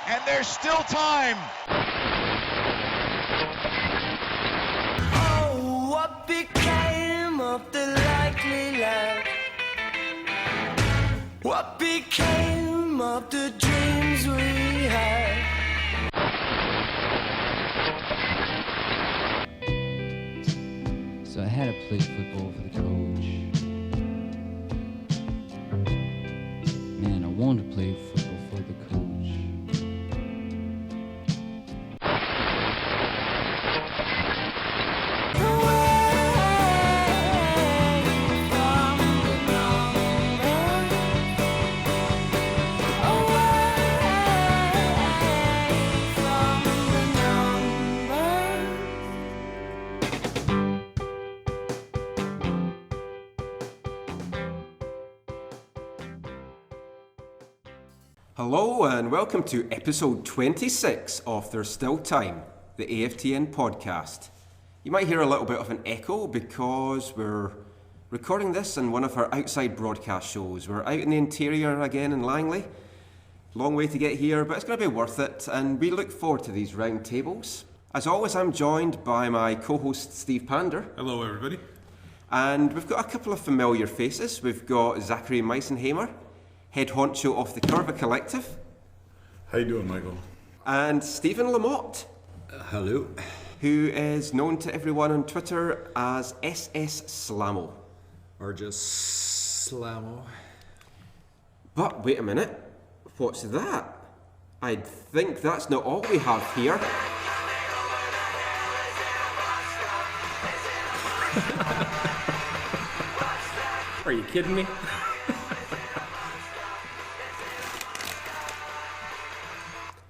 and there's still time. Oh, what became of the likely lad? What became of the dreams we had? So I had to play football for the coach. Man, I wanted to play football for the coach. Hello and welcome to episode 26 of There's Still Time, the AFTN podcast. You might hear a little bit of an echo because we're recording this in one of our outside broadcast shows. We're out in the interior again in Langley. Long way to get here, but it's going to be worth it, and we look forward to these roundtables. As always, I'm joined by my co-host Steve Pander. Hello everybody. And we've got a couple of familiar faces. We've got Zachary Meisenhamer, head honcho of the Curva Collective. How you doing, Michael? And Stephen Lamothe. Hello. Who is known to everyone on Twitter as SS Slamo. Or just Slamo. But wait a minute, what's that? I think that's not all we have here. Are you kidding me?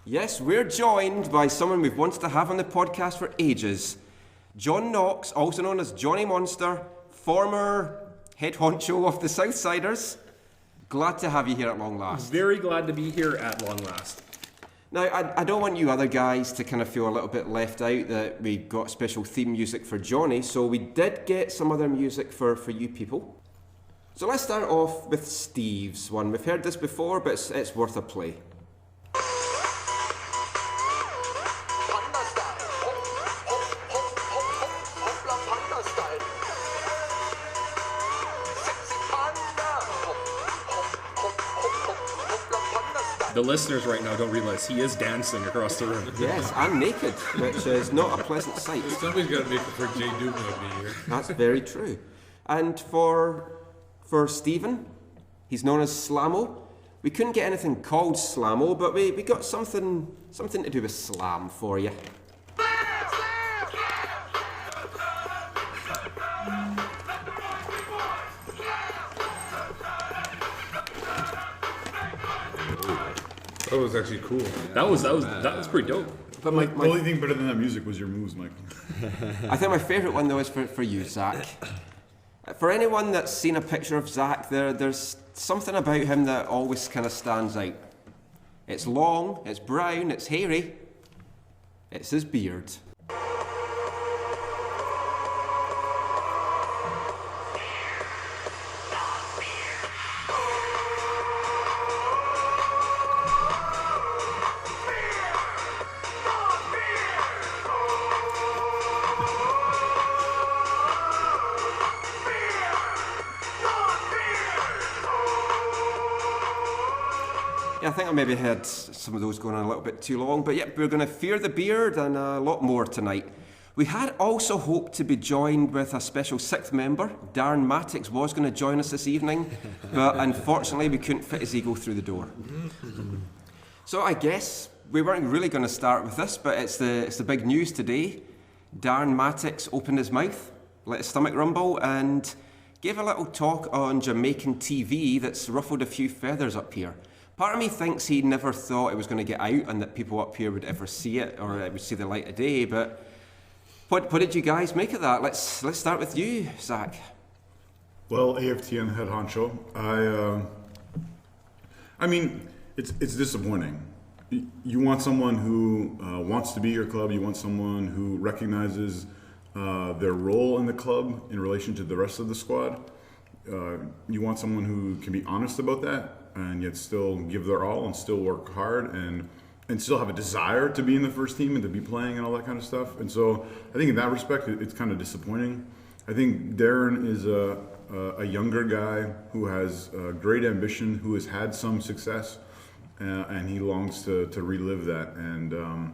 Yes, we're joined by someone we've wanted to have on the podcast for ages. John Knox, also known as Johnny Monster, former head honcho of the Southsiders. Glad to have you here at long last. Very glad to be here at long last. Now, I don't want you other guys to kind of feel a little bit left out that we got special theme music for Johnny, so we did get some other music for you people. So let's start off with Steve's one. We've heard this before, but it's worth a play. The listeners right now don't realize he is dancing across the room. Yes, and naked, which is not a pleasant sight. Somebody's got to make it for Jay Dubin to be here. That's very true. And for Stephen, he's known as Slamo. We couldn't get anything called Slamo, but we got something to do with slam for you. That was actually cool. That was pretty dope. But The only thing better than that music was your moves, Michael. I think my favourite one though is for you, Zach. For anyone that's seen a picture of Zach, there's something about him that always kind of stands out. It's long, it's brown, it's hairy. It's his beard. I think I maybe had some of those going on a little bit too long, but yep, we're going to fear the beard and a lot more tonight. We had also hoped to be joined with a special sixth member. Darren Mattocks was going to join us this evening, but unfortunately we couldn't fit his ego through the door. So I guess we weren't really going to start with this, but it's the big news today. Darren Mattocks opened his mouth, let his stomach rumble, and gave a little talk on Jamaican TV that's ruffled a few feathers up here. Part of me thinks he never thought it was going to get out and that people up here would ever see it or it would see the light of day, but what did you guys make of that? Let's start with you, Zach. Well, AFTN head honcho. I mean, it's disappointing. You want someone who wants to be your club. You want someone who recognizes their role in the club in relation to the rest of the squad. You want someone who can be honest about that and yet still give their all and still work hard and and still have a desire to be in the first team and to be playing and all that kind of stuff. And so I think in that respect, it's kind of disappointing. I think Darren is a younger guy who has great ambition, who has had some success, and he longs to relive that. And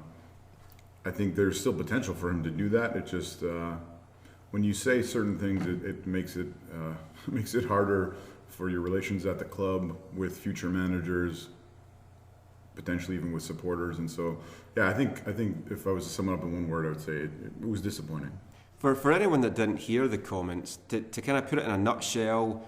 I think there's still potential for him to do that. It just when you say certain things, it makes it makes it harder for your relations at the club with future managers, potentially even with supporters. And so, yeah, I think if I was to sum it up in one word, I would say it was disappointing. For anyone that didn't hear the comments, to kind of put it in a nutshell,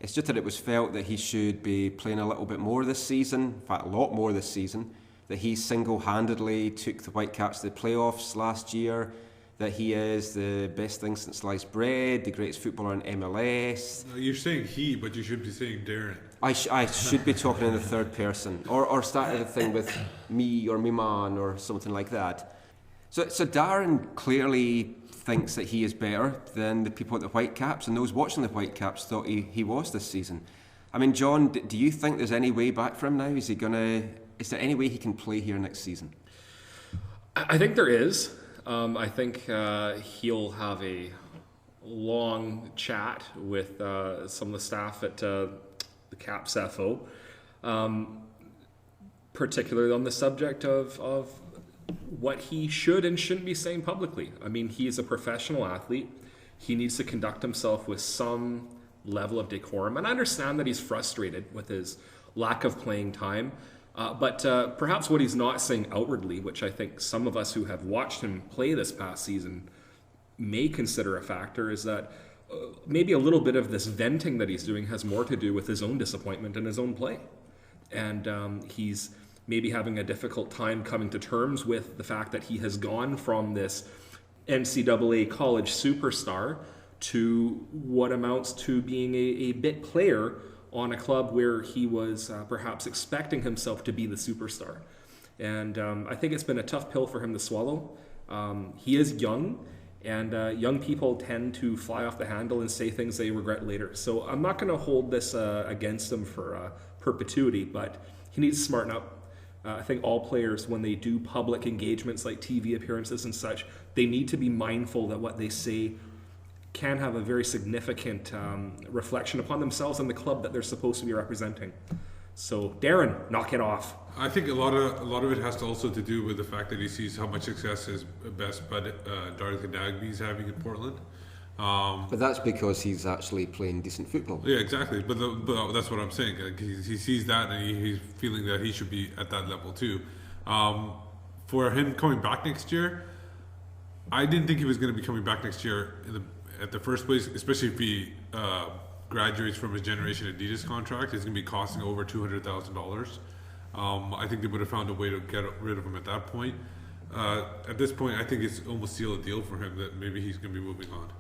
it's just that it was felt that he should be playing a little bit more this season, in fact a lot more this season, that he single-handedly took the Whitecaps to the playoffs last year, that he is the best thing since sliced bread, the greatest footballer in MLS. No, you're saying he, but you should be saying Darren. I should be talking in the third person, or start a thing with me or me man or something like that. So Darren clearly thinks that he is better than the people at the Whitecaps, and those watching the Whitecaps thought he was this season. I mean, John, do you think there's any way back for him now? Is there any way he can play here next season? I think there is. I think he'll have a long chat with some of the staff at the Caps FO, particularly on the subject of what he should and shouldn't be saying publicly. I mean, he is a professional athlete. He needs to conduct himself with some level of decorum. And I understand that he's frustrated with his lack of playing time. But perhaps what he's not saying outwardly, which I think some of us who have watched him play this past season may consider a factor, is that maybe a little bit of this venting that he's doing has more to do with his own disappointment in his own play. And he's maybe having a difficult time coming to terms with the fact that he has gone from this NCAA college superstar to what amounts to being a bit player on a club where he was perhaps expecting himself to be the superstar. And I think it's been a tough pill for him to swallow. He is young, and young people tend to fly off the handle and say things they regret later. So I'm not going to hold this against him for perpetuity, but he needs to smarten up. I think all players, when they do public engagements like TV appearances and such, they need to be mindful that what they say can have a very significant reflection upon themselves and the club that they're supposed to be representing. So, Darren, knock it off. I think a lot of it has to also to do with the fact that he sees how much success his best bud Darlington Dagby is having in Portland. But that's because he's actually playing decent football. Yeah, exactly. But that's what I'm saying. Like, he sees that and he's feeling that he should be at that level too. For him coming back next year, I didn't think he was going to be coming back next year at the first place, especially if he graduates from his Generation Adidas contract. It's going to be costing over $200,000. I think they would have found a way to get rid of him at that point. At this point, I think it's almost sealed a deal for him that maybe he's going to be moving on.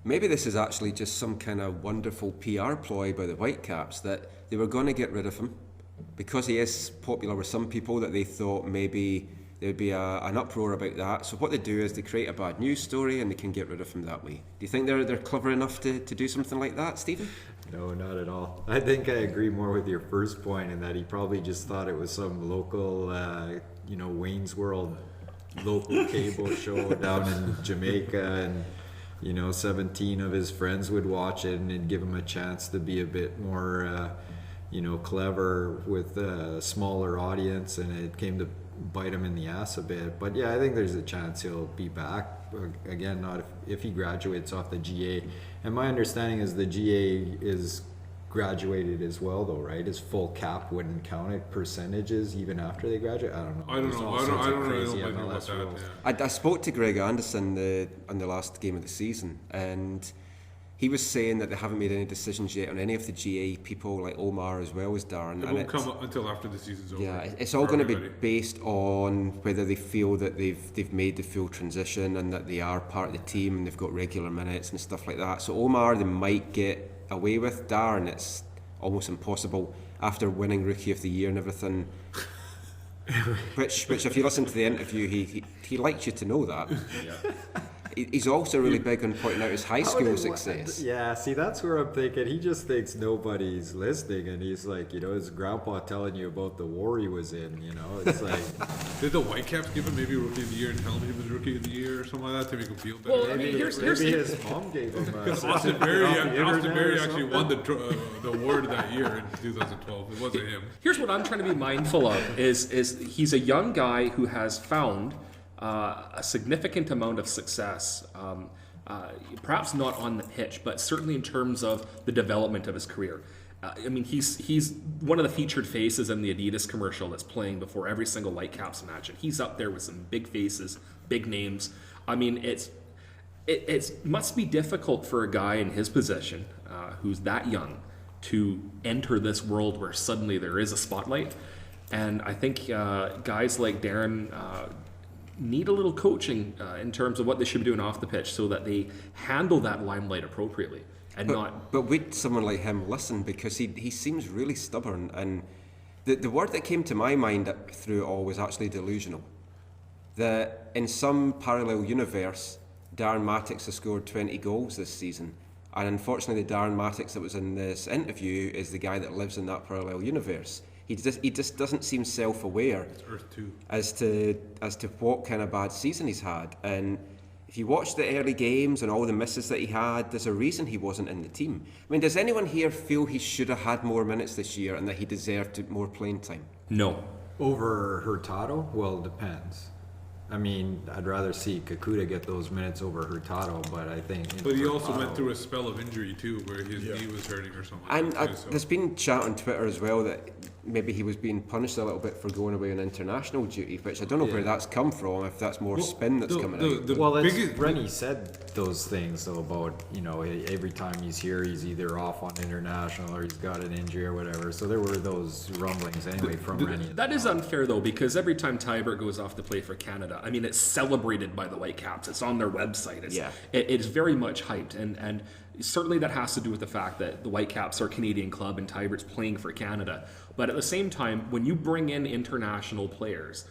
Maybe this is actually just some kind of wonderful PR ploy by the Whitecaps, that they were going to get rid of him because he is popular with some people, that they thought maybe there would be an uproar about that. So what they do is they create a bad news story and they can get rid of him that way. Do you think they're clever enough to do something like that, Stephen? No, not at all. I think I agree more with your first point in that he probably just thought it was some local, Wayne's World local cable show down in Jamaica, and 17 of his friends would watch it and it'd give him a chance to be a bit more, clever with a smaller audience, and it came to bite him in the ass a bit. But yeah, I think there's a chance he'll be back again, not if he graduates off the GA. And my understanding is the GA is graduated as well, though, right? His full cap wouldn't count it percentages even after they graduate. I don't know. I don't know about that. Yeah. I spoke to Greg Anderson on the last game of the season, and he was saying that they haven't made any decisions yet on any of the GA people, like Omar as well as Darren. It won't come until after the season's over. Yeah, it's all going to be based on whether they feel that they've made the full transition and that they are part of the team and they've got regular minutes and stuff like that. So Omar, they might get away with. Darren, it's almost impossible after winning Rookie of the Year and everything. which if you listen to the interview, he likes you to know that. He's also really big on pointing out his high school success. Yeah, see, that's where I'm thinking. He just thinks nobody's listening, and he's like, his grandpa telling you about the war he was in. It's like. Did the Whitecaps give him maybe Rookie of the Year and tell him he was Rookie of the Year or something like that to make him feel better? Well, I mean, here's his mom gave him. Austin Berry actually won the award that year in 2012. It wasn't him. Here's what I'm trying to be mindful of: is he's a young guy who has found a significant amount of success. Perhaps not on the pitch, but certainly in terms of the development of his career. He's one of the featured faces in the Adidas commercial that's playing before every single Whitecaps match, and he's up there with some big faces, big names. It must be difficult for a guy in his position, who's that young, to enter this world where suddenly there is a spotlight. And I think guys like Darren need a little coaching in terms of what they should be doing off the pitch so that they handle that limelight appropriately. But would someone like him listen? Because he seems really stubborn, and the word that came to my mind through it all was actually delusional. That in some parallel universe, Darren Mattocks has scored 20 goals this season, and unfortunately the Darren Mattocks that was in this interview is the guy that lives in that parallel universe. He just doesn't seem self-aware It's Earth 2. as to what kind of bad season he's had. And if you watch the early games and all the misses that he had, there's a reason he wasn't in the team. I mean, does anyone here feel he should have had more minutes this year and that he deserved more playing time? No. Over Hurtado? Well, it depends. I'd rather see Kakuta get those minutes over Hurtado, but I think. But he also went through a spell of injury too, where his knee was hurting or something. And like that too, there's been chat on Twitter as well that maybe he was being punished a little bit for going away on international duty, which I don't know where that's come from, if that's more spin that's coming out. Rennie said those things though about, every time he's here he's either off on international or he's got an injury or whatever. So there were those rumblings anyway from Rennie. That is unfair though, because every time Tybert goes off to play for Canada, it's celebrated by the Whitecaps. It's on their website. It is very much hyped, and certainly that has to do with the fact that the Whitecaps are a Canadian club and Tybert's playing for Canada. But at the same time, when you bring in international players,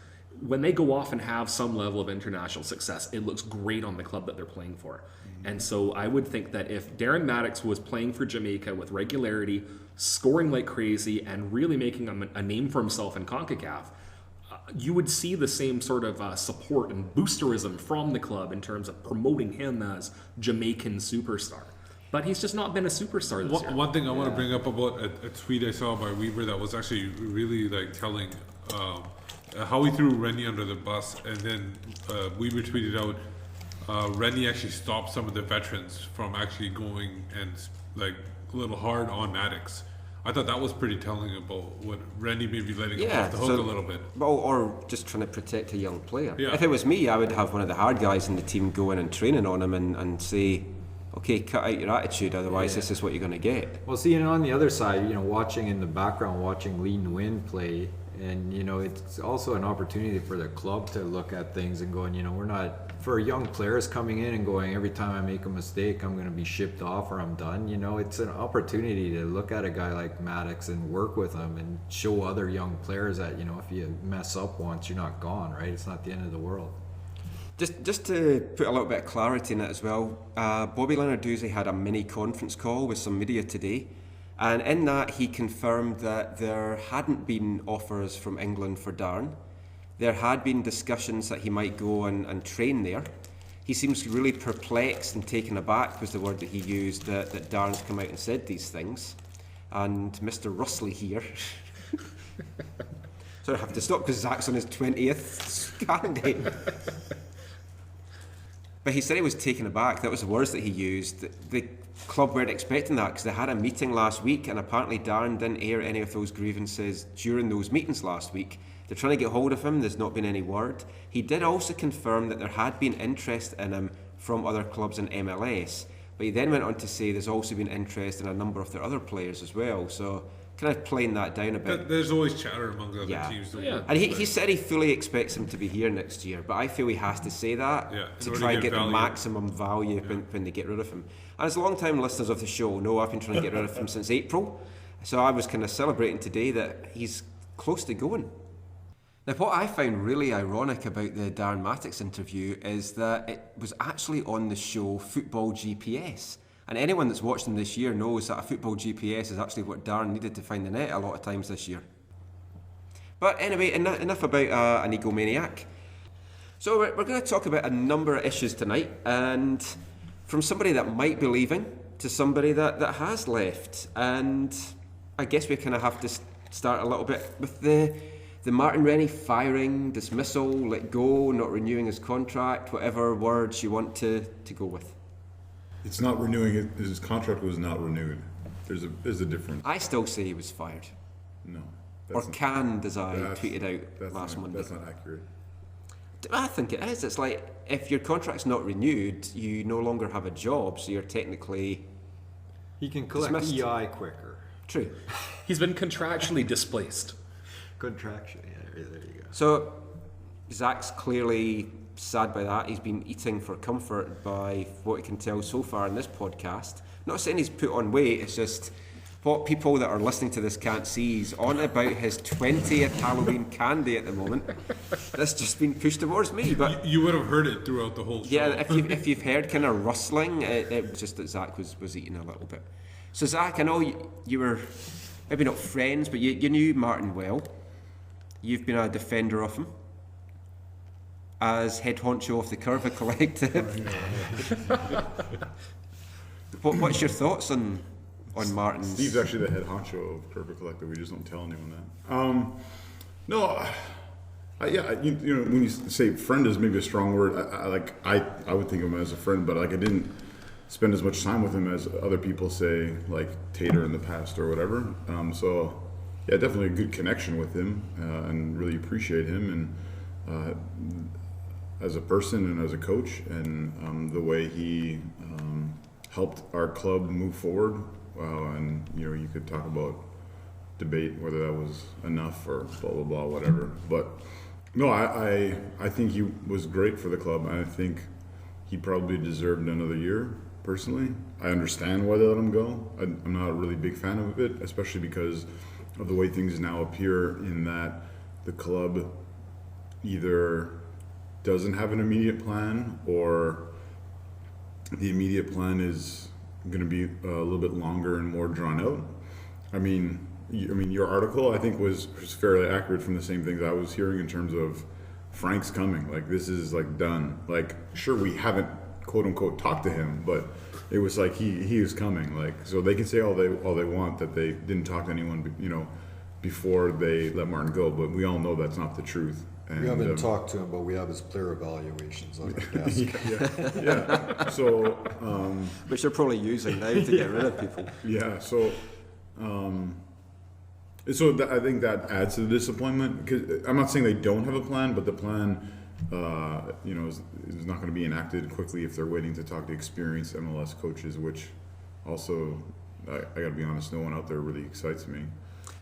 when they go off and have some level of international success, it looks great on the club that they're playing for. And so I would think that if Darren Mattocks was playing for Jamaica with regularity, scoring like crazy, and really making a name for himself in CONCACAF, you would see the same sort of support and boosterism from the club in terms of promoting him as Jamaican superstar. But he's just not been a superstar this year. One thing I want to bring up about a tweet I saw by Weaver that was actually really telling how he threw Rennie under the bus, and then Weaver tweeted out Rennie actually stopped some of the veterans from actually going and a little hard on Mattocks. I thought that was pretty telling about what Rennie may be letting him off the hook a little bit. Well, or just trying to protect a young player. Yeah. If it was me, I would have one of the hard guys in the team go in and training on him and say, okay, cut out your attitude, otherwise this is what you're going to get. Well, see, and on the other side, watching in the background, watching Lee Nguyen play, and it's also an opportunity for the club to look at things and going, we're not, for young players coming in and going, every time I make a mistake I'm going to be shipped off or I'm done. It's an opportunity to look at a guy like Mattocks and work with him and show other young players that if you mess up once, you're not gone, right? It's not the end of the world. Just to put a little bit of clarity in it as well, Bobby Lenarduzzi had a mini conference call with some media today, and in that he confirmed that there hadn't been offers from England for Darren. There had been discussions that he might go and train there. He seems really perplexed and taken aback was the word that he used, that Darren's come out and said these things. And Mr. Russley here sort of have to stop because Zach's on his 20th scan game. But he said he was taken aback. That was the words that he used. The club weren't expecting that because they had a meeting last week, and apparently Darren didn't air any of those grievances during those meetings last week. They're trying to get hold of him. There's not been any word. He did also confirm that there had been interest in him from other clubs in MLS, but he then went on to say there's also been interest in a number of their other players as well. So kind of playing that down a bit. There's always chatter among the other teams. And he said he fully expects him to be here next year, but I feel he has to say that to try and get the maximum value when they get rid of him. And as long-time listeners of the show know, I've been trying to get rid of him since April, so I was kind of celebrating today that he's close to going. Now, what I found really ironic about the Darren Mattocks interview is that it was actually on the show Football GPS. And anyone that's watched them this year knows that a football GPS is actually what Darren needed to find the net a lot of times this year. But anyway, enough about an egomaniac. So we're going to talk about a number of issues tonight, and from somebody that might be leaving to somebody that has left. And I guess we kind of have to start a little bit with the Martin Rennie firing, dismissal, let go, not renewing his contract, whatever words you want to go with. It's not renewing it. His contract was not renewed. There's a difference. I still say he was fired. No. Or canned, as I tweeted out last Monday. That's not accurate. I think it is. It's like, if your contract's not renewed, you no longer have a job, so you're technically He can collect dismissed. EI quicker. True. He's been contractually displaced. Contraction, yeah, there you go. So Zach's clearly sad by that. He's been eating for comfort by what he can tell so far in this podcast. Not saying he's put on weight, it's just what people that are listening to this can't see. He's on about his 20th Halloween candy at the moment. That's just been pushed towards me. But You would have heard it throughout the whole show. yeah, if you've heard kind of rustling, it was just that Zach was eating a little bit. So Zach, I know you were maybe not friends, but you knew Martin well. You've been a defender of him as head honcho of the Curva Collective. What's your thoughts on Martin's? Steve's actually the head honcho of Curva Collective. We just don't tell anyone that. No, you know, when you say friend is maybe a strong word. I would think of him as a friend, but like I didn't spend as much time with him as other people say, like Tater in the past or whatever. So yeah, definitely a good connection with him, and really appreciate him and as a person and as a coach, and the way he helped our club move forward. And you know, you could talk about debate whether that was enough or blah blah blah, whatever. But no, I think he was great for the club. I think he probably deserved another year. Personally, I understand why they let him go. I'm not a really big fan of it, especially because of the way things now appear, in that the club either doesn't have an immediate plan, or the immediate plan is going to be a little bit longer and more drawn out. I mean, your article I think was fairly accurate from the same things I was hearing in terms of Frank's coming. Like, this is like done. Like, sure, we haven't quote unquote talked to him, but it was like he is coming. Like, so they can say all they want that they didn't talk to anyone, you know, before they let Martin go, but we all know that's not the truth. And, We haven't talked to him, but we have his player evaluations on our desk. yeah. So which they're probably using now to get rid of people. yeah. So I think that adds to the disappointment, because I'm not saying they don't have a plan, but the plan, you know, is not going to be enacted quickly if they're waiting to talk to experienced MLS coaches, which also, I got to be honest, no one out there really excites me.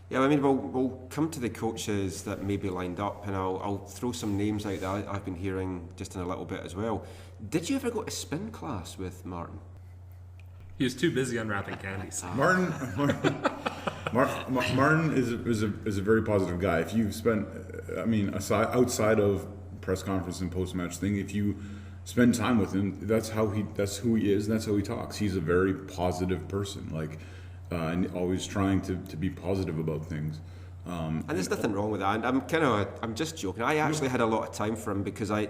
Yeah, I mean, we'll come to the coaches that may be lined up, and I'll throw some names out that I've been hearing just in a little bit as well. Did you ever go to spin class with Martin? He was too busy unwrapping candies. Martin is a very positive guy. If you've spent, I mean, outside of press conference and post match thing, if you spend time with him, that's who he is, and that's how he talks. He's a very positive person, like, and always trying to be positive about things. And there's nothing wrong with that. And I'm just joking. I actually had a lot of time for him, because I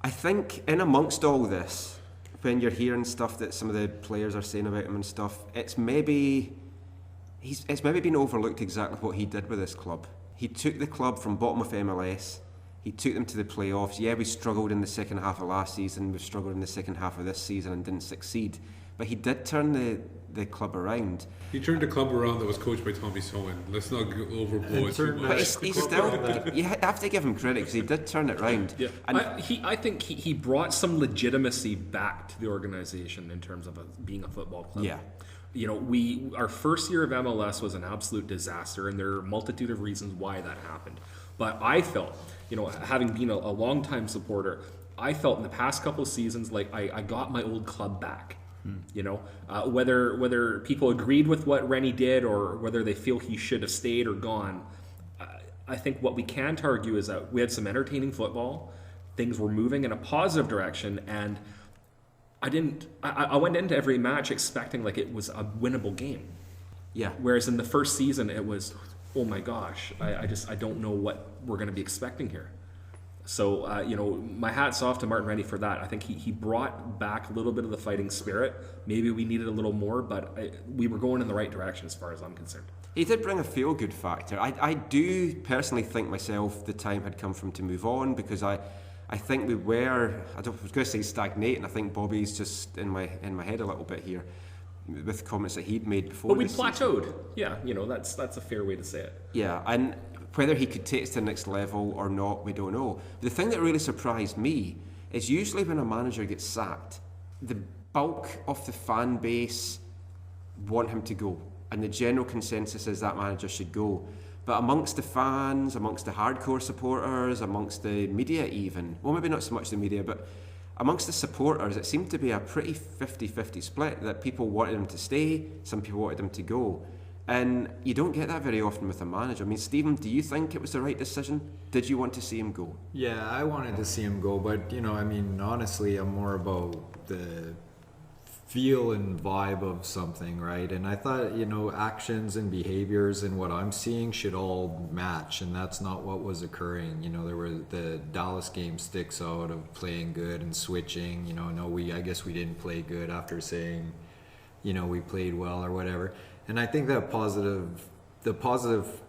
think in amongst all this, when you're hearing stuff that some of the players are saying about him and stuff, it's maybe been overlooked exactly what he did with this club. He took the club from bottom of MLS. He took them to the playoffs. Yeah, we struggled in the second half of last season. We've struggled in the second half of this season and didn't succeed. But he did turn the club around. He turned a club around that was coached by Tommy Sowen. Let's not overblow it too much. But he's still, you have to give him credit, because he did turn it round. Yeah, And I think he brought some legitimacy back to the organization in terms of being a football club. Yeah. You know, our first year of MLS was an absolute disaster, and there are a multitude of reasons why that happened. But I felt, you know, having been a long-time supporter, I felt in the past couple of seasons like I got my old club back. You know, whether people agreed with what Rennie did or whether they feel he should have stayed or gone, I think what we can't argue is that we had some entertaining football. Things were moving in a positive direction, and I went into every match expecting like it was a winnable game. Yeah. Whereas in the first season, it was, oh my gosh, I don't know what we're going to be expecting here. So, my hat's off to Martin Rennie for that. I think he brought back a little bit of the fighting spirit. Maybe we needed a little more, but we were going in the right direction as far as I'm concerned. He did bring a feel-good factor. I do personally think myself the time had come for him to move on, because I think we were, I was going to say stagnating. I think Bobby's just in my head a little bit here with comments that he'd made before. But we this season. plateaued. Yeah, that's a fair way to say it. Yeah, and whether he could take it to the next level or not, we don't know. The thing that really surprised me is usually when a manager gets sacked, the bulk of the fan base want him to go, and the general consensus is that manager should go. But amongst the fans, amongst the hardcore supporters, amongst the media even, well, maybe not so much the media, but amongst the supporters, it seemed to be a pretty 50-50 split, that people wanted him to stay, some people wanted him to go. And you don't get that very often with a manager. I mean, Stephen, do you think it was the right decision? Did you want to see him go? Yeah, I wanted to see him go, but honestly, I'm more about the feel and vibe of something, right? And I thought, actions and behaviors and what I'm seeing should all match, and that's not what was occurring. There were the Dallas game sticks out of playing good and switching. I guess we didn't play good after saying, we played well or whatever. And I think that the positive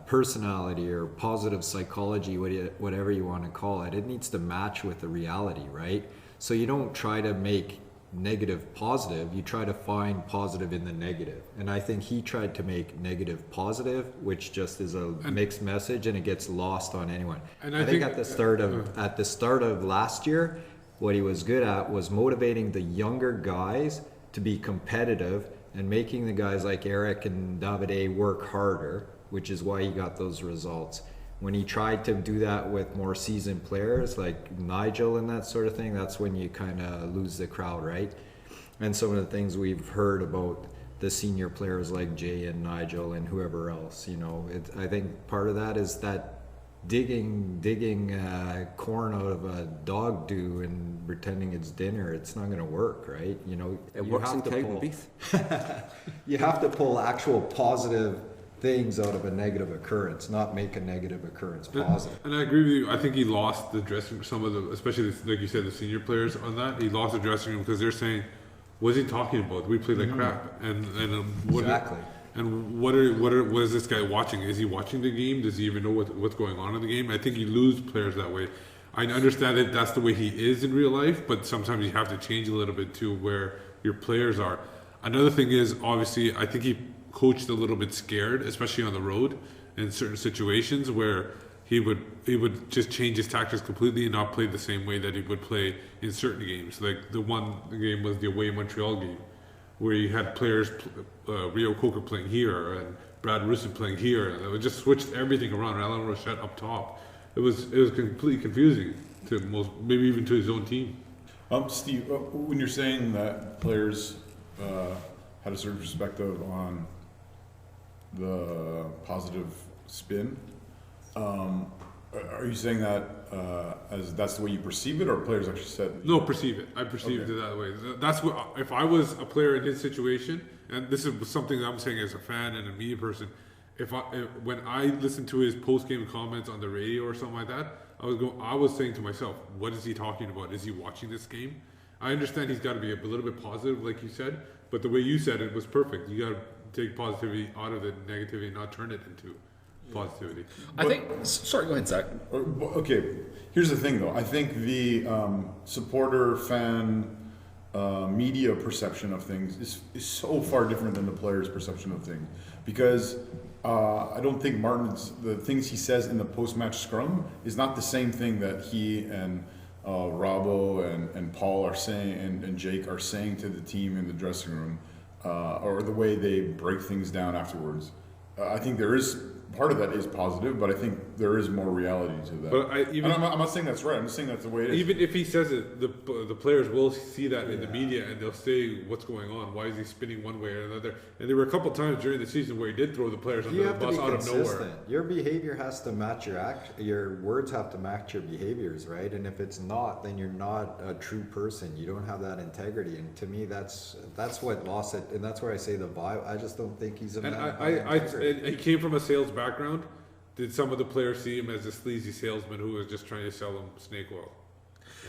personality or positive psychology, whatever you want to call it, it needs to match with the reality, right? So you don't try to make negative positive, you try to find positive in the negative. And I think he tried to make negative positive, which just is a mixed message, and it gets lost on anyone. And I think at the start of last year, what he was good at was motivating the younger guys to be competitive and making the guys like Eric and Davide work harder, which is why he got those results. When he tried to do that with more seasoned players like Nigel and that sort of thing, that's when you kind of lose the crowd, right? And some of the things we've heard about the senior players like Jay and Nigel and whoever else, I think part of that is that digging corn out of a dog do and pretending it's dinner. It's not going to work, right? It works in cow and beef. You have to pull actual positive things out of a negative occurrence, not make a negative occurrence positive. And I agree with you. I think he lost the dressing room, some of the, especially like you said, the senior players on that. He lost the dressing room because they're saying, "What's he talking about? We play like crap." And what exactly. What is this guy watching? Is he watching the game? Does he even know what's going on in the game? I think you lose players that way. I understand that that's the way he is in real life, but sometimes you have to change a little bit to where your players are. Another thing is, obviously, I think he coached a little bit scared, especially on the road in certain situations where he would just change his tactics completely and not play the same way that he would play in certain games. Like the game was the away Montreal game, where you had players, Rio Coker playing here and Brad Rusin playing here, and it just switched everything around. Alan Rochette up top. It was completely confusing to maybe even to his own team. Steve, when you're saying that players had a certain perspective on the positive spin, are you saying that as that's the way you perceive it, or players actually said? No, perceive it. I perceived it that way. That's what, if I was a player in his situation, and this is something I'm saying as a fan and a media person, when I listened to his post-game comments on the radio or something like that, I was saying to myself, what is he talking about? Is he watching this game? I understand he's got to be a little bit positive, like you said, but the way you said it was perfect. You got to take positivity out of the negativity and not turn it into positivity. Sorry, go ahead, Zach. Okay, here's the thing though. I think the supporter, fan, media perception of things is so far different than the player's perception of things, because I don't think the things he says in the post-match scrum is not the same thing that he and Robbo and Paul are saying and Jake are saying to the team in the dressing room, or the way they break things down afterwards. I think there is part of that is positive, but I think there is more reality to that. But I'm not saying that's right. I'm just saying that's the way it is. even if he says it, the players will see that in the media and they'll say, "What's going on? Why is he spinning one way or another?" And there were a couple times during the season where he did throw the players under the bus out of nowhere. Your behavior has to match your words have to match your behaviors, right? And if it's not, then you're not a true person. You don't have that integrity. And to me, that's what lost it. And that's where I say the vibe. I just don't think he's a man. And he came from a sales background. Did some of the players see him as a sleazy salesman who was just trying to sell them snake oil?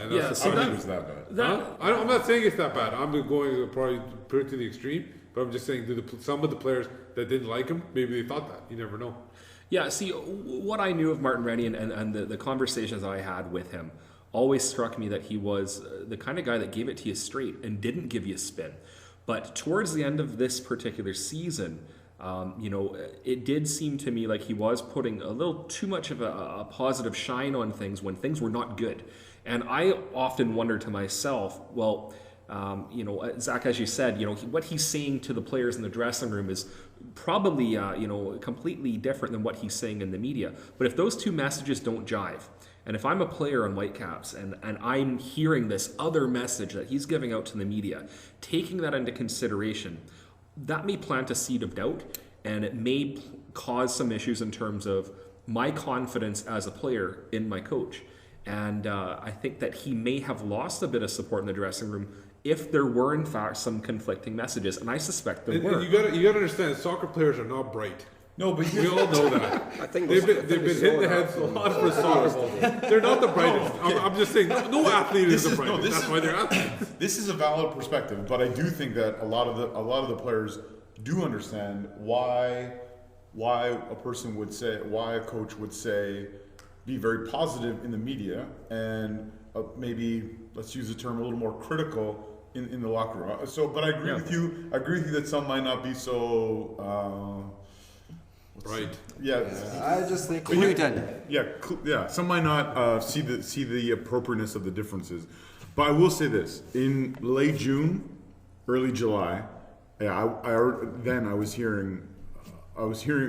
And Yeah, I don't think it was that bad. I'm not saying it's that bad. I'm going probably put it to the extreme, but I'm just saying some of the players that didn't like him, maybe they thought that. You never know. Yeah, see, what I knew of Martin Rennie and the conversations I had with him always struck me that he was the kind of guy that gave it to you straight and didn't give you a spin. But towards the end of this particular season, it did seem to me like he was putting a little too much of a positive shine on things when things were not good. And I often wonder to myself, well, Zach, as you said, what he's saying to the players in the dressing room is probably, completely different than what he's saying in the media. But if those two messages don't jive, and if I'm a player on Whitecaps and I'm hearing this other message that he's giving out to the media, taking that into consideration, that may plant a seed of doubt, and it may cause some issues in terms of my confidence as a player in my coach. And I think that he may have lost a bit of support in the dressing room if there were in fact some conflicting messages, and I suspect there were. And you got to understand, soccer players are not bright. No, but We all know that. I think They've been hitting the heads a lot for soccer ball. They're not the brightest. I'm just saying, no athlete is the brightest. That's why they're athletes. This is a valid perspective, but I do think that a lot of the players do understand why a person would say, why a coach would say, be very positive in the media and maybe, let's use the term, a little more critical in the locker room. But I agree with you. I agree with you that some might not be so. Right. Yeah. I just think Some might not see the appropriateness of the differences, but I will say this: in late June, early July, I was hearing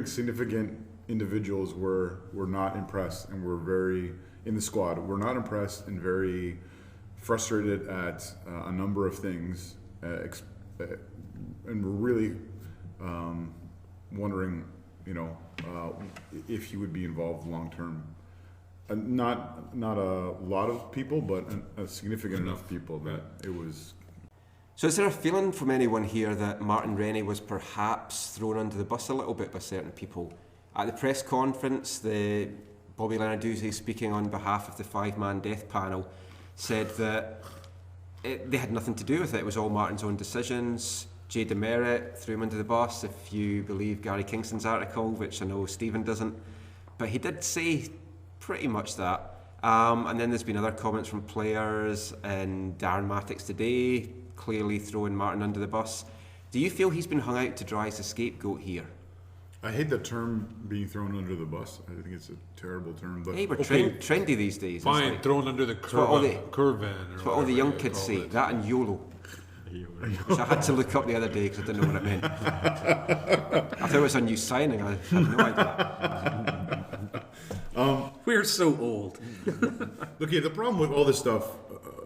significant individuals were not impressed and were very in the squad. Were not impressed and very frustrated at a number of things, and were really wondering. If he would be involved long term. Not a lot of people, but a significant enough people that it was. So is there a feeling from anyone here that Martin Rennie was perhaps thrown under the bus a little bit by certain people? At the press conference, Bobby Lenarduzzi, speaking on behalf of the 5-man death panel, said that they had nothing to do with it. It was all Martin's own decisions. Jay Demerit threw him under the bus, if you believe Gary Kingston's article, which I know Stephen doesn't. But he did say pretty much that. And then there's been other comments from players, and Darren Mattocks today clearly throwing Martin under the bus. Do you feel he's been hung out to dry as a scapegoat here? I hate the term being thrown under the bus. I think it's a terrible term. But Hey, we're trendy these days. Fine, It's thrown under the what curve. That's what all the young kids say. That and YOLO. So I had to look up the other day because I didn't know what it meant. I thought it was a new signing. I had no idea. We're so old. Look, the problem with all this stuff,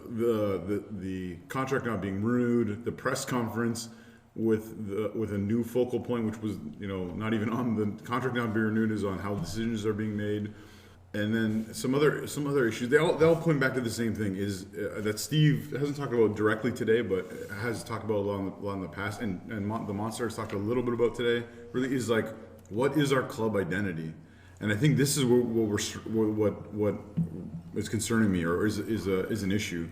the contract not being renewed, the press conference with a new focal point, which was not even on the contract not being renewed, is on how decisions are being made. And then some other issues. They all point back to the same thing: is that Steve hasn't talked about directly today, but has talked about a lot in the past, and the Monster has talked a little bit about today. Really, is like, what is our club identity? And I think this is what is concerning me, or is an issue.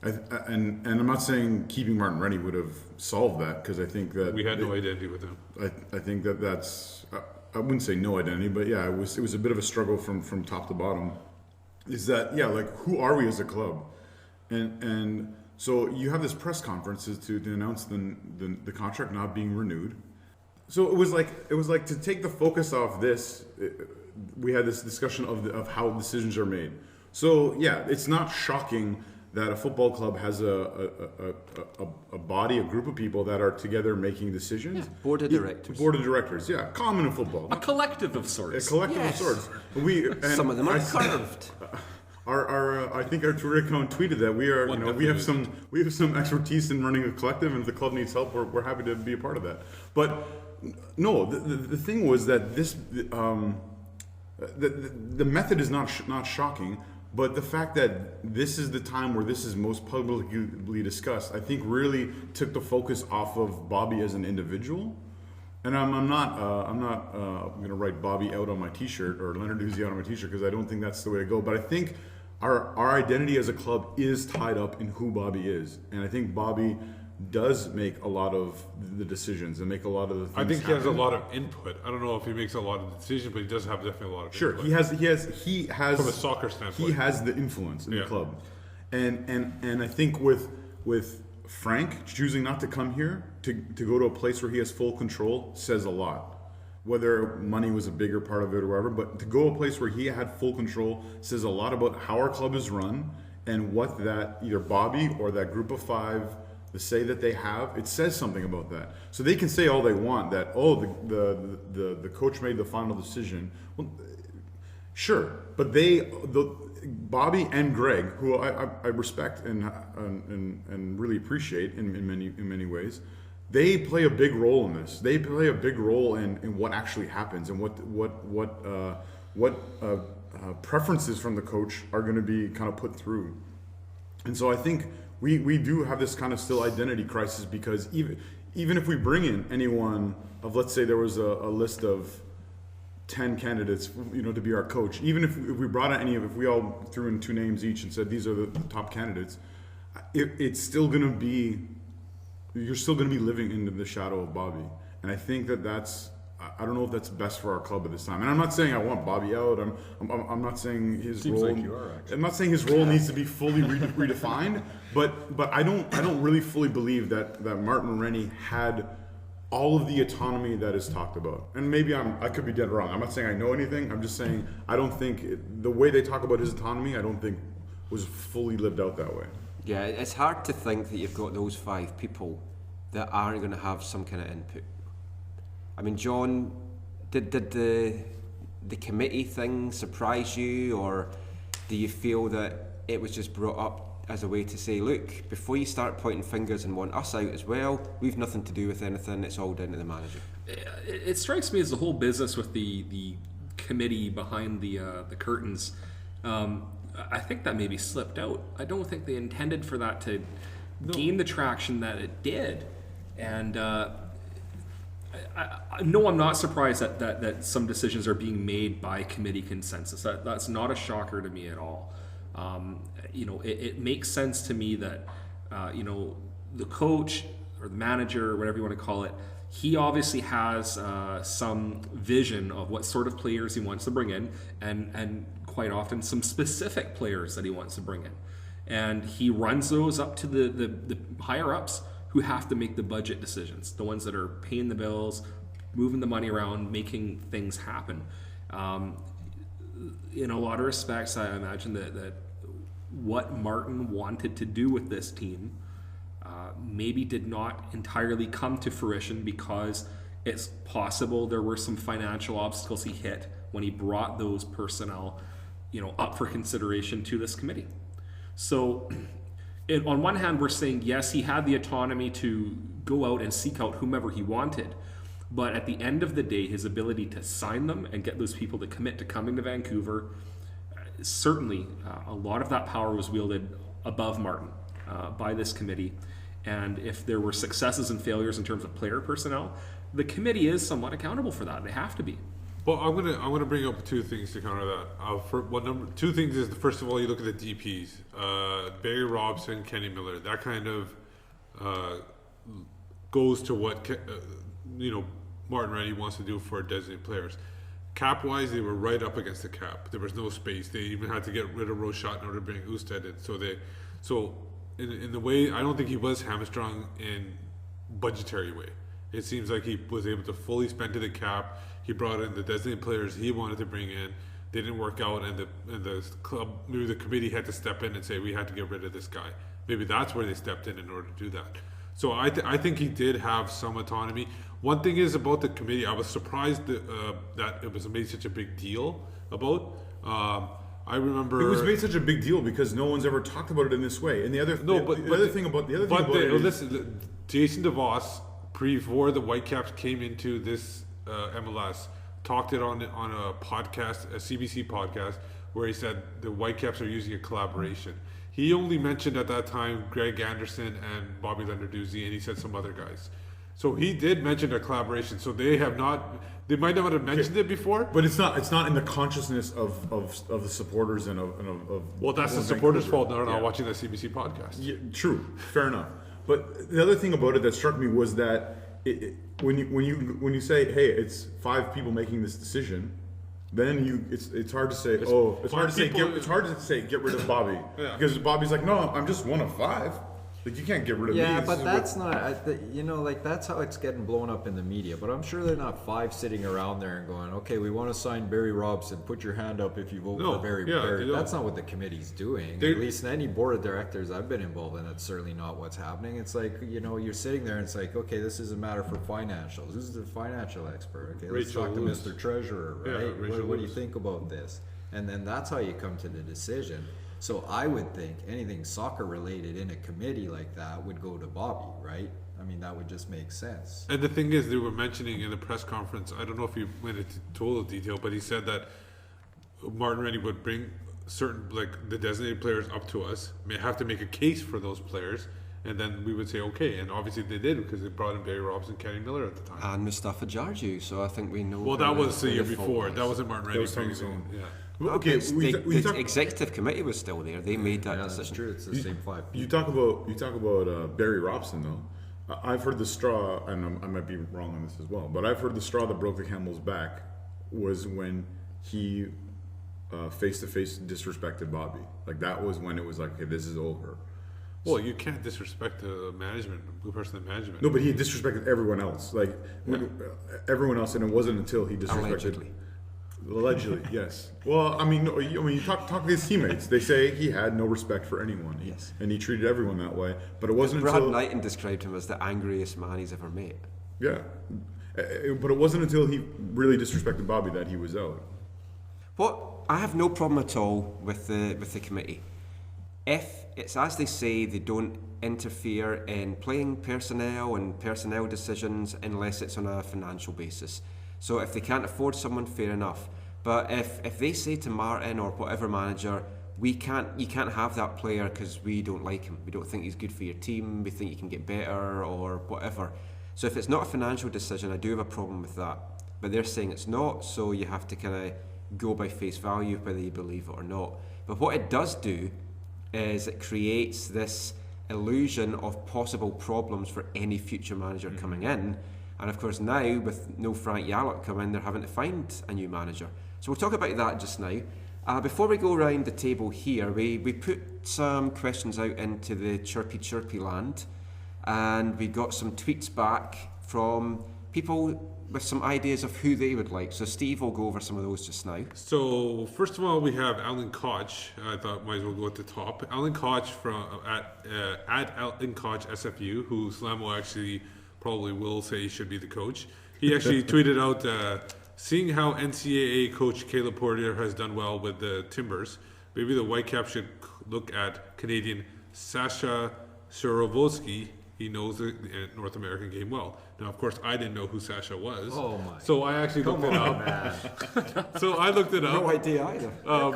And I'm not saying keeping Martin Rennie would have solved that, because I think that We had no identity with him. I think that's. I wouldn't say no identity, but yeah, it was a bit of a struggle from top to bottom. Is that who are we as a club? And so you have this press conference to announce the contract not being renewed. So it was like to take the focus off this. We had this discussion of how decisions are made. So yeah, it's not shocking that a football club has a body, a group of people that are together making decisions. Board of directors. Board of directors, yeah. Common in football. A collective of sorts. A collective of sorts. Some of them are curved. I think our Twitter account tweeted that we are, we have some expertise in running a collective, and if the club needs help, we're happy to be a part of that. But no, the thing was that this, the method is not shocking, but the fact that this is the time where this is most publicly discussed, I think really took the focus off of Bobby as an individual. And I'm not going to write Bobby out on my T-shirt or Leonard Uzi out on my T-shirt, because I don't think that's the way to go. But I think our identity as a club is tied up in who Bobby is, and I think Bobby does make a lot of the decisions and make a lot of the things I think he has a happen. lot of input. I don't know if he makes a lot of decisions, but he does have definitely a lot of Sure, input. he has From a soccer standpoint. he has the influence in Yeah. the club, and I think with Frank choosing not to come here to go to a place where he has full control says a lot. Whether money was a bigger part of it or whatever, but to go a place where he had full control says a lot about how our club is run and what that either Bobby or that group of five, the say that they have, it says something about that. So they can say all they want that, oh, the coach made the final decision. Well, sure, but Bobby and Greg, who I respect and really appreciate in many ways, they play a big role in this. They play a big role in what actually happens and what preferences from the coach are going to be kind of put through. And so I think we do have this kind of still identity crisis, because even if we bring in anyone of, let's say there was a list of 10 candidates, to be our coach, even if we brought in if we all threw in 2 names each and said these are the top candidates, it's still going to be, you're still going to be living into the shadow of Bobby. And I think that's, I don't know if that's best for our club at this time. And I'm not saying I want Bobby out. I'm not saying his Seems role. like you are, actually. I'm not saying his role needs to be fully redefined. But I don't really fully believe that Martin Rennie had all of the autonomy that is talked about. And maybe I could be dead wrong. I'm not saying I know anything. I'm just saying I don't think the way they talk about his autonomy, I don't think was fully lived out that way. Yeah, it's hard to think that you've got those 5 people that aren't going to have some kind of input. I mean, John, did the committee thing surprise you, or do you feel that it was just brought up as a way to say, look, before you start pointing fingers and want us out as well, we've nothing to do with anything, it's all down to the manager? It strikes me as the whole business with the committee behind the curtains. I think that maybe slipped out. I don't think they intended for that to gain the traction that it did. And I'm not surprised that some decisions are being made by committee consensus. That's not a shocker to me at all. It makes sense to me that the coach or the manager or whatever you want to call it, he obviously has some vision of what sort of players he wants to bring in, and quite often some specific players that he wants to bring in, and he runs those up to the higher ups, who have to make the budget decisions, the ones that are paying the bills, moving the money around, making things happen. In a lot of respects, I imagine that what Martin wanted to do with this team maybe did not entirely come to fruition, because it's possible there were some financial obstacles he hit when he brought those personnel, up for consideration to this committee. So on one hand, we're saying, yes, he had the autonomy to go out and seek out whomever he wanted. But at the end of the day, his ability to sign them and get those people to commit to coming to Vancouver, certainly a lot of that power was wielded above Martin by this committee. And if there were successes and failures in terms of player personnel, the committee is somewhat accountable for that. They have to be. Well, I'm gonna bring up 2 things to counter that. 2 things is, first of all, you look at the DPs, Barry Robson, Kenny Miller. That kind of goes to what Martin Rennie wants to do for designated players. Cap wise, they were right up against the cap. There was no space. They even had to get rid of Rochat in order to bring Usted in. So in the way, I don't think he was hamstrung in budgetary way. It seems like he was able to fully spend to the cap. He brought in the designated players he wanted to bring in. they didn't work out, and the club, maybe the committee had to step in and say we had to get rid of this guy. Maybe that's where they stepped in order to do that. So I think he did have some autonomy. One thing is about the committee, I was surprised that it was made such a big deal about. I remember it was made such a big deal because no one's ever talked about it in this way. And the other thing about it is, Jason DeVos, before the Whitecaps came into this MLS, talked it on a podcast, a CBC podcast, where he said the Whitecaps are using a collaboration. He only mentioned at that time Greg Anderson and Bobby Lenarduzzi, and he said some other guys. So he did mention a collaboration. So they might not have mentioned it before, but it's not in the consciousness of the supporters and of. Well, that's the supporters' fault. They're not watching the CBC podcast. Yeah, true, fair enough. But the other thing about it that struck me was that when you say, hey, it's 5 people making this decision, then it's hard to say get rid of Bobby because Bobby's like, no, I'm just one of 5. Like, you can't get rid of me. Yeah, but that's not, like, that's how it's getting blown up in the media. But I'm sure they're not 5 sitting around there and going, okay, we want to sign Barry Robson. Put your hand up if you vote for Barry. That's not what the committee's doing. At least in any board of directors I've been involved in, that's certainly not what's happening. It's like, you're sitting there and it's like, okay, this is a matter for financials. Who's the financial expert? Okay, let's talk to Mr. Treasurer, right? What do you think about this? And then that's how you come to the decision. So I would think anything soccer related in a committee like that would go to Bobby, right? I mean, that would just make sense. And the thing is, they were mentioning in the press conference, I don't know if he went into total detail, but he said that Martin Rennie would bring certain, like the designated players up to us, may have to make a case for those players, and then we would say okay. And obviously they did, because they brought in Barry Robson, Kenny Miller at the time. And Mustafa Jarju, so I think we know. Well, that was the year before. That wasn't Martin Rennie. That was Tony. Yeah. Okay, the executive committee was still there. They made that decision. That's true. It's the same 5 people. You talk about Barry Robson though. I've heard the straw, and I might be wrong on this as well, but I've heard the straw that broke the camel's back was when he face to face disrespected Bobby. Like, that was when it was like, okay, this is over. Well, you can't disrespect the management, the person in management. No, but he disrespected everyone else. Like, everyone else, and it wasn't until he disrespected. Allegedly, yes. Well, I mean, you talk to his teammates. They say he had no respect for anyone. Yes. And he treated everyone that way. But it wasn't Brad until Knighton described him as the angriest man he's ever met. Yeah, but it wasn't until he really disrespected Bobby that he was out. I have no problem at all with the committee. If it's as they say, they don't interfere in playing personnel and personnel decisions unless it's on a financial basis. So if they can't afford someone, fair enough. But if they say to Martin or whatever manager, you can't have that player because we don't like him, we don't think he's good for your team, we think you can get better or whatever. So if it's not a financial decision, I do have a problem with that. But they're saying it's not, so you have to kind of go by face value whether you believe it or not. But what it does do is it creates this illusion of possible problems for any future manager coming in. And of course now, with no Frank Yallop coming, they're having to find a new manager. So we'll talk about that just now. Before we go around the table here, we put some questions out into the chirpy land, and we got some tweets back from people with some ideas of who they would like. So Steve will go over some of those just now. So first of all, we have Alan Koch. I thought might as well go at the top. Alan Koch from at Alan Koch SFU, who Slamo actually probably will say he should be the coach. He actually tweeted out, seeing how NCAA coach Caleb Porter has done well with the Timbers, maybe the Whitecaps should look at Canadian Sasha Surovolsky. He knows the North American game well. Now, of course, I didn't know who Sasha was. Oh my! So I actually looked it up. So I looked it up. No idea either.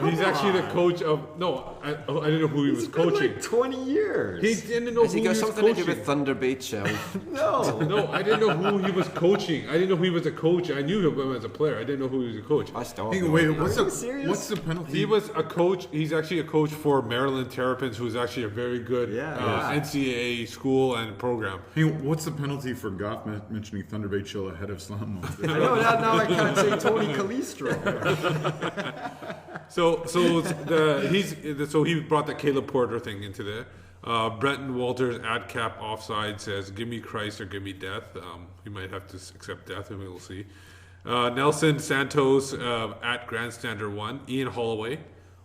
He's actually the coach of. No, I didn't know who he was coaching. Like 20 years. He didn't know Has who he he got was something coaching. to do with Thunder Bay Chill? No. I didn't know who he was coaching. I didn't know who he was a coach. I knew him as a player. I didn't know who he was a coach. I still Hey, don't wait, know. what's the penalty? He was a coach. He's actually a coach for Maryland Terrapins, who's actually a very good NCAA school and program. Hey, what's the penalty for Goff mentioning Thunder Bay Chill ahead of Slam? I know, now I can't say Tony Calistro. So he brought the Caleb Porter thing into there. Brenton Walters at cap offside says, "Give me Christ or give me death." He might have to accept death, and we'll see. Nelson Santos at Grandstander 1. Ian Holloway.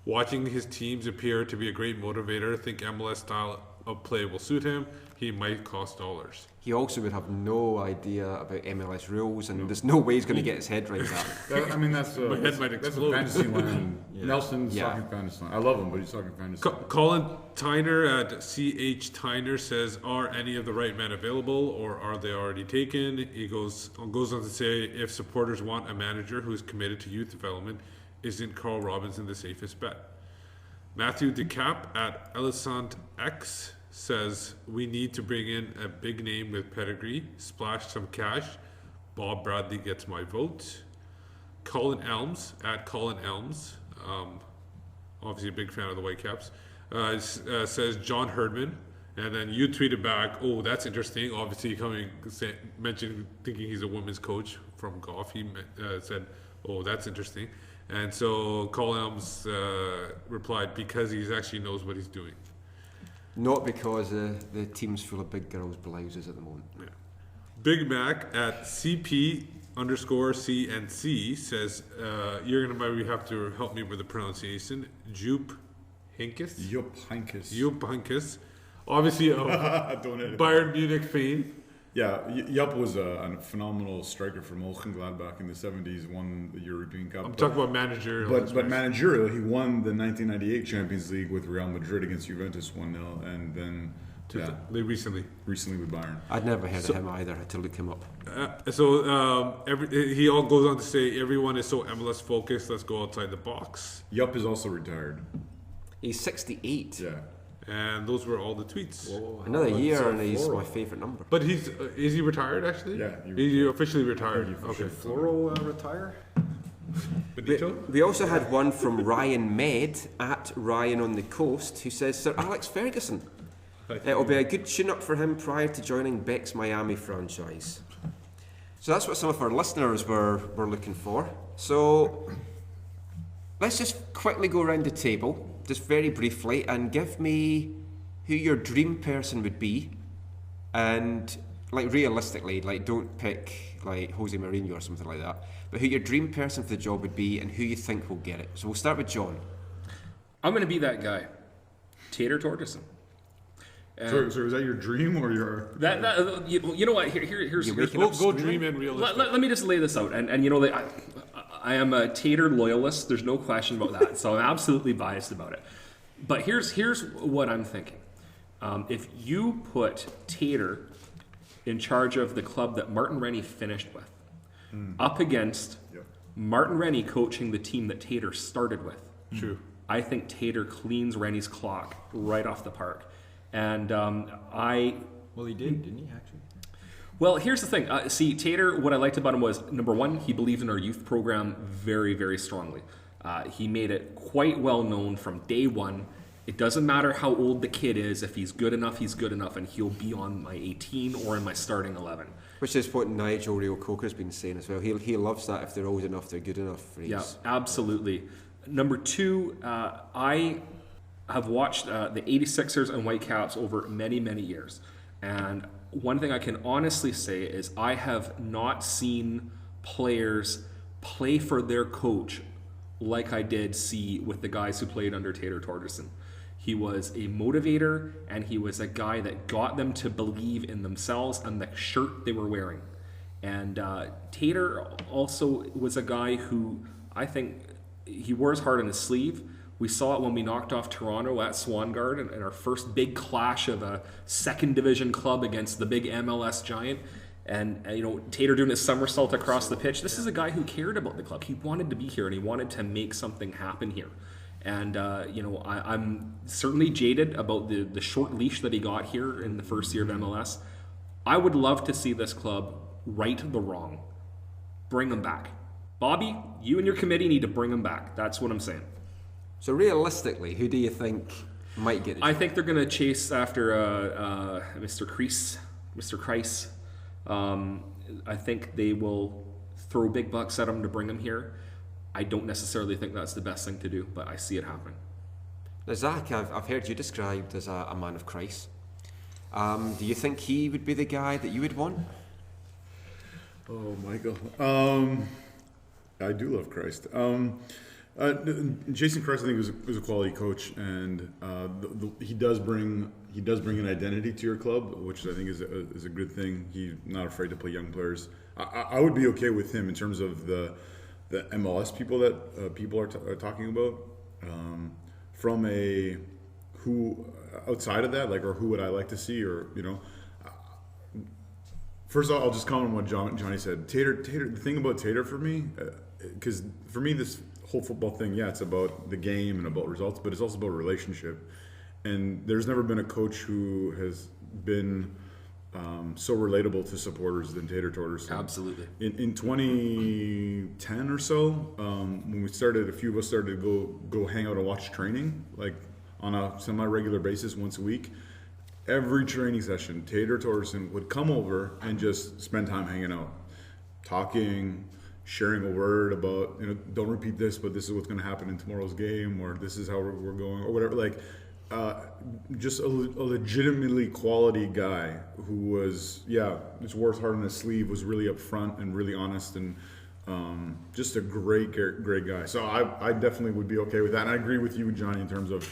Watching his teams appear to be a great motivator. Think MLS style of play will suit him. He might cost dollars. He also would have no idea about MLS rules, and there's no way he's going to get his head right that. I mean, that's My head might that's a explode. fantasy land. Yeah. Nelson's Yeah. talking fantasy land. I love him, but he's talking fantasy land. Colin Tyner at CH Tyner says, are any of the right men available or are they already taken? He goes on to say, if supporters want a manager who is committed to youth development, isn't Carl Robinson the safest bet? Matthew DeCap at Elisant X says, we need to bring in a big name with pedigree, splash some cash. Bob Bradley gets my vote. Colin Elms at Colin Elms, obviously a big fan of the Whitecaps, says John Herdman. And then you tweeted back, oh, that's interesting. Obviously mentioned thinking he's a women's coach from golf. He said, oh, that's interesting. And so Colin Elms replied, because he actually knows what he's doing. Not because the team's full of big girls' blouses at the moment. Yeah. Big Mac at CP_CNC says, you're going to maybe have to help me with the pronunciation. Jupp Heynckes? Jupp Heynckes. Jupp Heynckes. Obviously, Bayern Munich fame. Yeah, Jupp was a phenomenal striker for Mönchengladbach in the 70s, won the European Cup. I'm talking about managerial. But managerial, he won the 1998 Champions League with Real Madrid against Juventus 1-0, and then recently with Bayern. I'd never heard of him either. I had to look him up. He all goes on to say, everyone is so MLS focused, let's go outside the box. Jupp is also retired. He's 68. Yeah. And those were all the tweets. Another year and he's my favourite number. But is he retired actually? Yeah. He's officially retired. Okay. Floro retire? Benito? We also had one from Ryan Med at Ryan on the Coast, who says, Sir Alex Ferguson. It'll be a good tune-up for him prior to joining Beck's Miami franchise. So that's what some of our listeners were looking for. So let's just quickly go around the table, just very briefly, and give me who your dream person would be, and like realistically, like don't pick like Jose Mourinho or something like that, but who your dream person for the job would be and who you think will get it. So we'll start with John. I'm going to be that guy, Tater Torgerson. So is that your dream or your... You know what? Here's Go dream in realistic. Let me just lay this out, and you know, I am a Tater loyalist. There's no question about that. So I'm absolutely biased about it. But here's what I'm thinking. If you put Tater in charge of the club that Martin Rennie finished with, up against Martin Rennie coaching the team that Tater started with, True. I think Tater cleans Rennie's clock right off the park. And Well, he did, didn't he, actually? Well, here's the thing. See, Tater, what I liked about him was, number one, he believed in our youth program very, very strongly. He made it quite well known from day one. It doesn't matter how old the kid is. If he's good enough, and he'll be on my 18 or in my starting 11. Which is what Nigel Reo-Coker's been saying as well. He loves that. If they're old enough, they're good enough for Yeah, his. absolutely. Number two, I have watched the 86ers and Whitecaps over many, many years. And one thing I can honestly say is I have not seen players play for their coach like I did see with the guys who played under Tater Torgerson. He was a motivator, and he was a guy that got them to believe in themselves and the shirt they were wearing. And Tater also was a guy who I think he wore his heart on his sleeve. We saw it when we knocked off Toronto at Swangard in our first big clash of a second division club against the big MLS giant. And you know, Tater doing his somersault across the pitch. This is a guy who cared about the club. He wanted to be here and he wanted to make something happen here. And you know, I'm certainly jaded about the short leash that he got here in the first year of MLS. I would love to see this club right the wrong. Bring him back. Bobby, you and your committee need to bring him back. That's what I'm saying. So realistically, who do you think might get the job? I think they're going to chase after Mr. Kreis. I think they will throw big bucks at him to bring him here. I don't necessarily think that's the best thing to do, but I see it happening. Now, Zach, I've heard you described as a man of Christ. Do you think he would be the guy that you would want? Oh, Michael. I do love Christ. Jason Christ, I think, was a quality coach, and he does bring an identity to your club, which I think is a good thing. He's not afraid to play young players. I would be okay with him in terms of the MLS people that people are talking about. From a who outside of that, like, or who would I like to see, or First of all, I'll just comment on what Johnny said. Tater. The thing about Tater for me, because for me this whole football thing, it's about the game and about results, but it's also about relationship. And there's never been a coach who has been so relatable to supporters than Tater Torgerson. Absolutely. In 2010 or so, when we started, a few of us started to go hang out and watch training, like on a semi-regular basis once a week. Every training session, Tater Torgerson would come over and just spend time hanging out, talking, sharing a word about, don't repeat this, but this is what's going to happen in tomorrow's game, or this is how we're going, or whatever. Like, just a legitimately quality guy who was, it's worth hard on his sleeve, was really upfront and really honest, and just a great guy. So I definitely would be okay with that. And I agree with you, Johnny, in terms of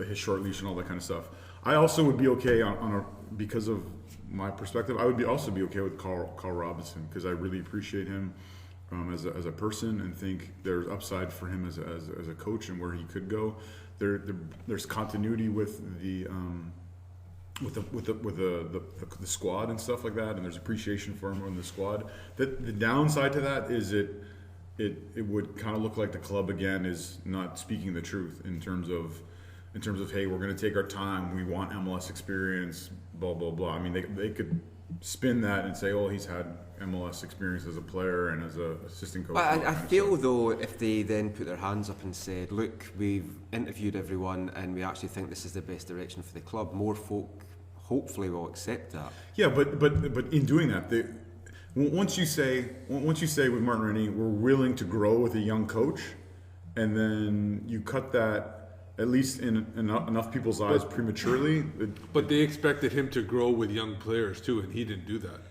his short leash and all that kind of stuff. I also would be okay because of my perspective. I would also be okay with Carl Robinson, because I really appreciate him as a person, and think there's upside for him as a coach and where he could go. There's continuity with the squad and stuff like that, and there's appreciation for him on the squad. The downside to that is it would kind of look like the club again is not speaking the truth in terms of hey, we're going to take our time, we want MLS experience, blah blah blah. I mean, they could spin that and say, oh, he's had MLS experience as a player and as an assistant coach. I feel though, if they then put their hands up and said, look, we've interviewed everyone and we actually think this is the best direction for the club, more folk hopefully will accept that. Yeah, but in doing that, once you say with Martin Rennie, we're willing to grow with a young coach, and then you cut that, at least in enough people's eyes, prematurely. But they expected him to grow with young players too, and he didn't do that.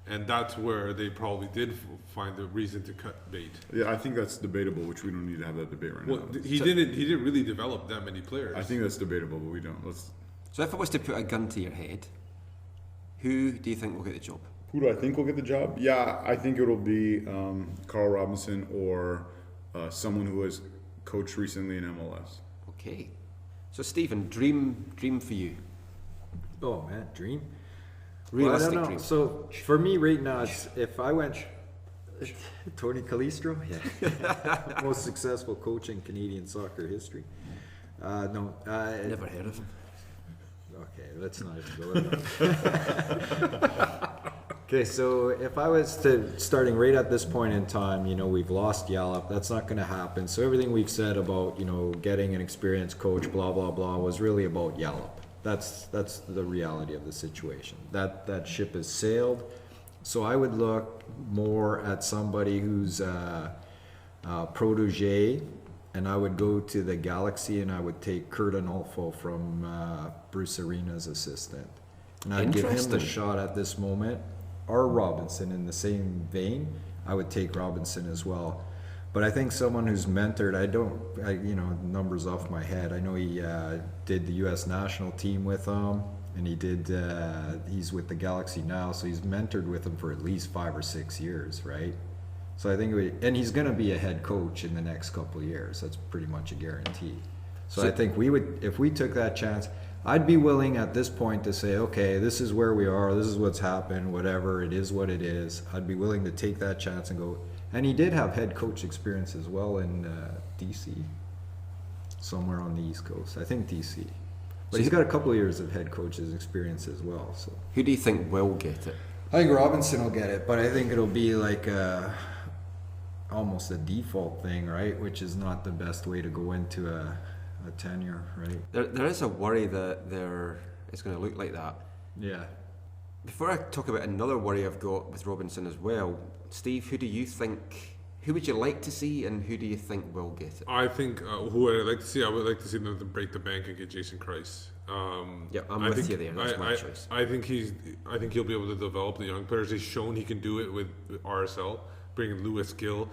And that's where they probably did find the reason to cut bait. Yeah, I think that's debatable, which we don't need to have that debate right now. He didn't really develop that many players. I think that's debatable, but we don't. So if I was to put a gun to your head, who do you think will get the job? Who do I think will get the job? Yeah, I think it'll be Carl Robinson or someone who has coached recently in MLS. Okay. So Stephen, dream for you. Oh man, dream. Realistic I don't know. dream. So for me right now, it's, if I went Tony Calistro, most successful coach in Canadian soccer history. No, Never heard of him. Okay, let's not even go there. Okay, so if I was to, starting right at this point in time, we've lost Yallop, that's not going to happen. So everything we've said about, getting an experienced coach, blah, blah, blah, was really about Yallop. That's the reality of the situation. That ship has sailed. So I would look more at somebody who's a protege, and I would go to the Galaxy and I would take Kurt Anolfo from Bruce Arena's assistant. And I'd give him the shot at this moment. Or Robinson in the same vein, I would take Robinson as well. But I think someone who's mentored, numbers off my head. I know he did the U.S. national team with him, and he's with the Galaxy now, so he's mentored with him for at least 5 or 6 years, right? So I think, and he's going to be a head coach in the next couple of years. That's pretty much a guarantee. So I think we would, if we took that chance, I'd be willing at this point to say, okay, this is where we are, this is what's happened, whatever, it is what it is. I'd be willing to take that chance and go. And he did have head coach experience as well in DC, somewhere on the East Coast. I think DC. But he's got a couple of years of head coach's experience as well. So who do you think will get it? I think Robinson will get it, but I think it'll be like almost a default thing, right? Which is not the best way to go into a tenure, right? There is a worry that it's going to look like that. Yeah. Before I talk about another worry I've got with Robinson as well, Steve, who would you like to see, and who do you think will get it? I think who I'd like to see, I would like to see them to break the bank and get Jason Christ. I'm with you there. That's my choice. I think he'll be able to develop the young players. He's shown he can do it with RSL, bringing Lewis Gill.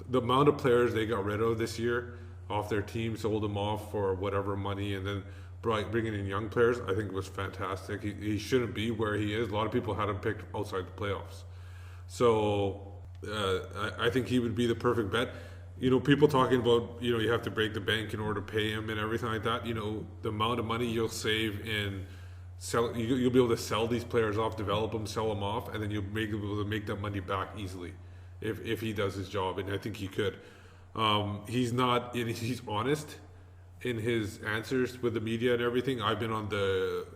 the amount of players they got rid of this year off their team, sold them off for whatever money, and then bringing in young players, I think was fantastic. He shouldn't be where he is. A lot of people had him picked outside the playoffs. So I think he would be the perfect bet. You know, people talking about, you know, you have to break the bank in order to pay him and everything like that. You know, the amount of money you'll save in you'll be able to sell these players off, develop them, sell them off, and then you'll be able to make that money back easily if he does his job, and I think he could. He's honest in his answers with the media and everything. I've been on the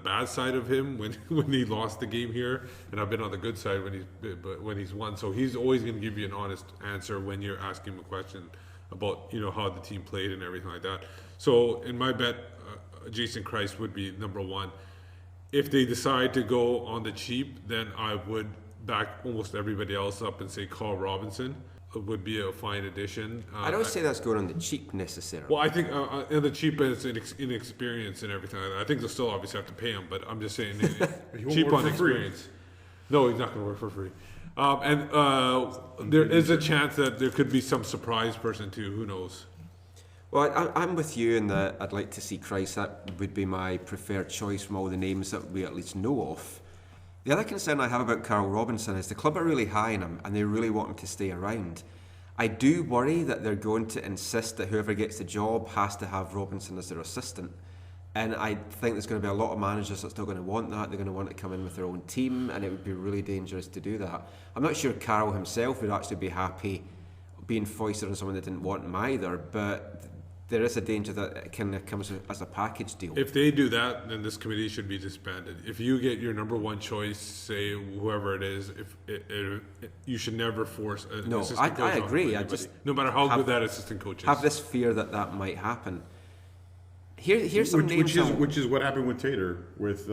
bad side of him when he lost the game here, and I've been on the good side when he's won. So he's always going to give you an honest answer when you're asking him a question about, you know, how the team played and everything like that. So in my bet, Jason Christ would be number one. If they decide to go on the cheap, then I would back almost everybody else up and say Carl Robinson would be a fine addition. I don't say that's going on the cheap necessarily. Well, I think and the cheap is inexperience and everything like that. I think they'll still obviously have to pay him, but I'm just saying cheap on experience. No, he's not going to work for free. And there is a chance that there could be some surprise person too. Who knows? Well, I'm with you in that I'd like to see Christ. That would be my preferred choice from all the names that we at least know of. The other concern I have about Carl Robinson is the club are really high on him and they really want him to stay around. I do worry that they're going to insist that whoever gets the job has to have Robinson as their assistant. And I think there's going to be a lot of managers that's not going to want that. They're going to want to come in with their own team, and it would be really dangerous to do that. I'm not sure Carl himself would actually be happy being foisted on someone that didn't want him either, but there is a danger that it kind of comes as a package deal. If they do that, then this committee should be disbanded. If you get your number one choice, say whoever it is, you should never force an assistant coach. I agree. I just no matter how good that assistant coach is. Have this fear that might happen. Here's some names. Which is what happened with Tater with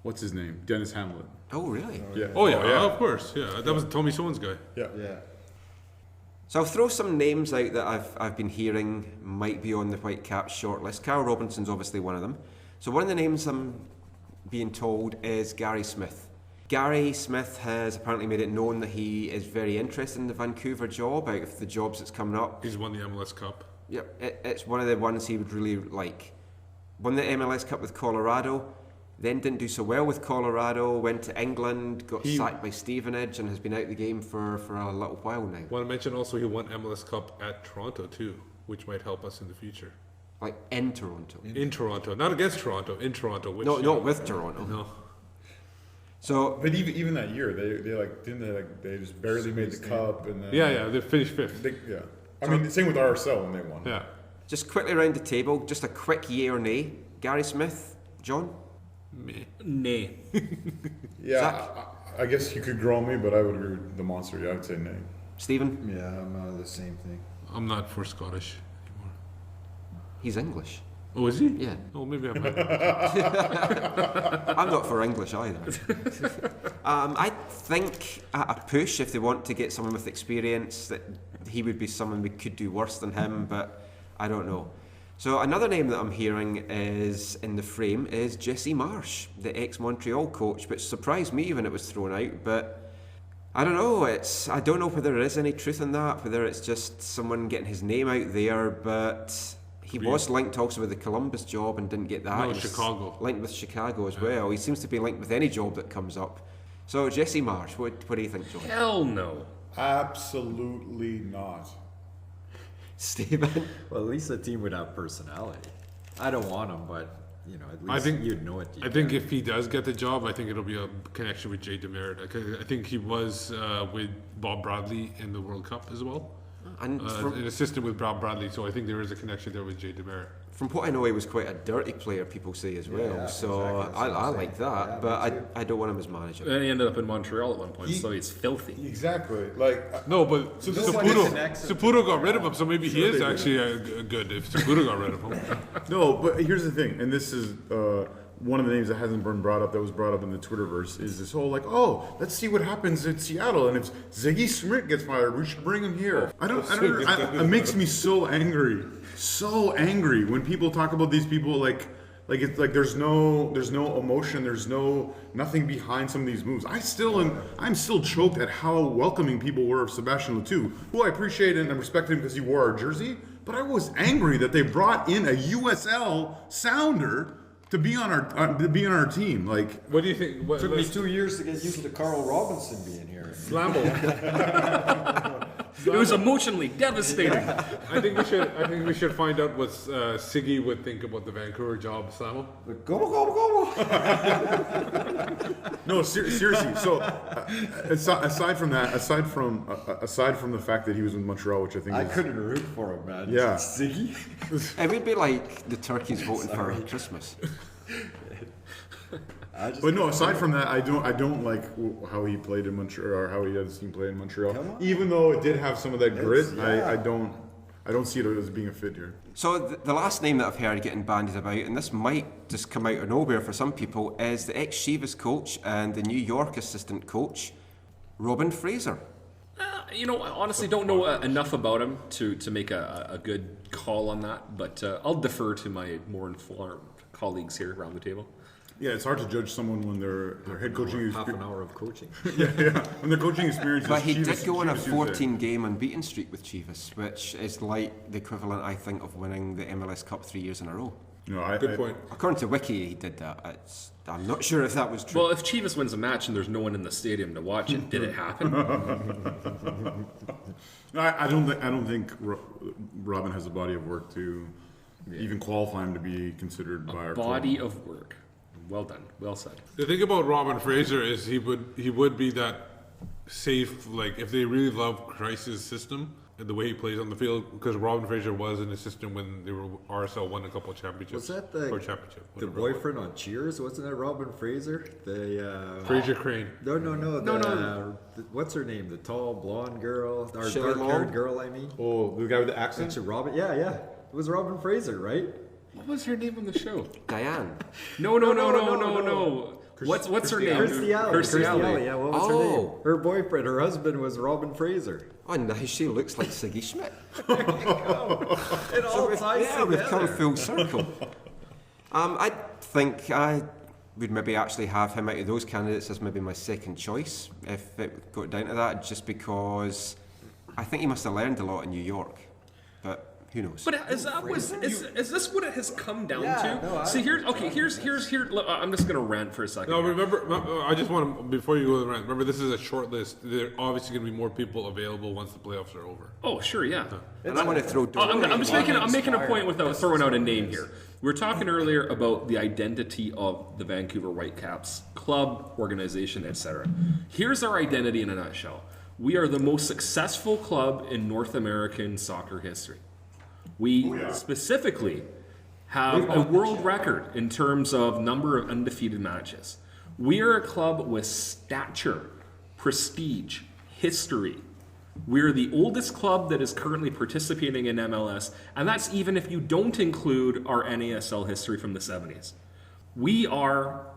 what's his name, Dennis Hamlet. Oh really? Yeah. Oh yeah, of course. Yeah, that was Tommy Soane's guy. Yeah. So I'll throw some names out that I've been hearing might be on the Whitecaps shortlist. Carl Robinson's obviously one of them. So one of the names I'm being told is Gary Smith. Gary Smith has apparently made it known that he is very interested in the Vancouver job out of the jobs that's coming up. He's won the MLS Cup. Yep, it's one of the ones he would really like. Won the MLS Cup with Colorado, then didn't do so well with Colorado, went to England, got sacked by Stevenage, and has been out of the game for a little while now. I want to mention also he won MLS Cup at Toronto too, which might help us in the future. Like in Toronto? In Toronto, not against Toronto, in Toronto. Which, not with Toronto. No. So, but even that year, they just barely made the cup, and then they finished fifth. I mean, the same with RSL when they won. Yeah. Just quickly around the table, just a quick yay or nay. Gary Smith, John? Nay. Yeah, Zach? I guess you could grow me, but I would agree with the monster. Yeah, I'd say nay. Stephen? Yeah, I'm the same thing. I'm not for Scottish anymore. He's English. Oh, is he? Yeah. Oh, maybe I'm not. I'm not for English either. I think at a push, if they want to get someone with experience, that he would be someone we could do worse than him, but I don't know. So another name that I'm hearing is in the frame is Jesse Marsh, the ex-Montreal coach, which surprised me when it was thrown out, but I don't know. I don't know whether there is any truth in that, whether it's just someone getting his name out there, but he was linked also with the Columbus job and didn't get that. No, Chicago. Linked with Chicago as well. He seems to be linked with any job that comes up. So Jesse Marsh, what do you think, John? Hell no. Absolutely not. Stephen? Well, at least the team would have personality. I don't want him, but at least I think you'd know it. I think if he does get the job, I think it'll be a connection with Jay Demerit. I think he was with Bob Bradley in the World Cup as well. And An assistant with Bob Bradley, so I think there is a connection there with Jay Demerit. from what I know, he was quite a dirty player, people say as well. Yeah, so exactly. I like that, Yeah, but me too. I don't want him as manager. And he ended up in Montreal at one point, so he's filthy. Exactly. Like, No, but So this is why they connect Saputo got rid of him, so maybe he is actually good if Saputo got rid of him. no, but here's the thing, and this is one of the names that hasn't been brought up, that was brought up in the Twitterverse, is this whole like, oh, let's see what happens in Seattle, and if Ziggy Smith gets fired, we should bring him here. It makes me so angry when people talk about these people like Like it's like there's no emotion, there's nothing behind some of these moves. I'm still choked at how welcoming people were of Sebastian Letou, who I appreciate and respect him because he wore our jersey. But I was angry that they brought in a USL sounder to be on our team. Like, What do you think? What, Took me 2 years to get used to Carl Robinson being here. Lamothe. It was emotionally devastating. I think we should find out what Siggy would think about the Vancouver job, Samo. Go. no, seriously. So aside from the fact that he was in Montreal, which I think I couldn't root for him, man. Yeah. Ziggy. It would be like the turkeys voting for Christmas. But no, aside from that, I don't like how he played in Montreal or how he had his team play in Montreal. Even though it did have some of that grit, I don't see it as being a fit here. So the last name that I've heard getting bandied about, and this might just come out of nowhere for some people, is the ex-Chivas coach and the New York assistant coach, Robin Fraser. I honestly don't know enough about him to make a good call on that, but I'll defer to my more informed colleagues here around the table. Yeah, it's hard to judge someone when their head coaching Half an hour of coaching. yeah, when their coaching experience But is he Chivas, did go on a Chivas Tuesday. 14-game unbeaten streak with Chivas, which is like the equivalent, I think, of winning the MLS Cup 3 years in a row. No, Good point. According to Wiki, he did that. I'm not sure if that was true. Well, if Chivas wins a match and there's no one in the stadium to watch it, did it happen? I don't think Robin has a body of work to even qualify him to be considered by our Body club. of work. Well done. Well said. The thing about Robin Fraser is he would be that safe, like if they really love Christ's system and the way he plays on the field, because Robin Fraser was an assistant when they were RSL won a couple of championships. Was that or the championship? the whatever it was. boyfriend on Cheers? Wasn't that Robin Fraser? The Fraser Crane. No. What's her name? The tall blonde girl, or Shelley dark-haired Long? girl? I mean, Oh, the guy with the accent? Actually, Robin. Yeah. It was Robin Fraser, right? What was her name on the show? Diane. No. What's her name? Kirstie Alley. Yeah, what was her Oh. name? Her boyfriend, her husband was Robin Fraser. Oh, nice. She looks like Siggy Schmidt. It all ties Yeah, we've come together. full circle. I think I would maybe actually have him out of those candidates as maybe my second choice if it got down to that, just because I think he must have learned a lot in New York. But who knows? But is this what it has come down to? no, See, here's I'm just gonna rant for a second. No, here. remember, I just want to, before you go to the rant, remember this is a short list. There are obviously going to be more people available once the playoffs are over. Oh, sure, yeah. And I want to throw I'm making a point without throwing out a name here. We were talking earlier about the identity of the Vancouver Whitecaps club, organization, etc. Here's our identity in a nutshell. We are the most successful club in North American soccer history. We specifically have a world record in terms of number of undefeated matches. We are a club with stature, prestige, history. We're the oldest club that is currently participating in MLS, and that's even if you don't include our NASL history from the 70s. We are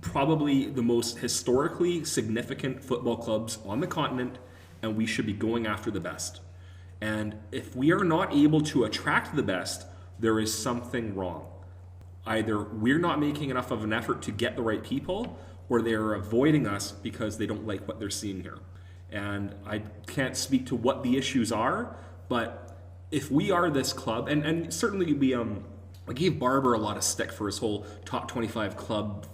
probably the most historically significant football clubs on the continent, and we should be going after the best. And if we are not able to attract the best, there is something wrong. Either we're not making enough of an effort to get the right people, or they're avoiding us because they don't like what they're seeing here. And I can't speak to what the issues are, but if we are this club, and certainly I gave Barber a lot of stick for his whole top 25 club,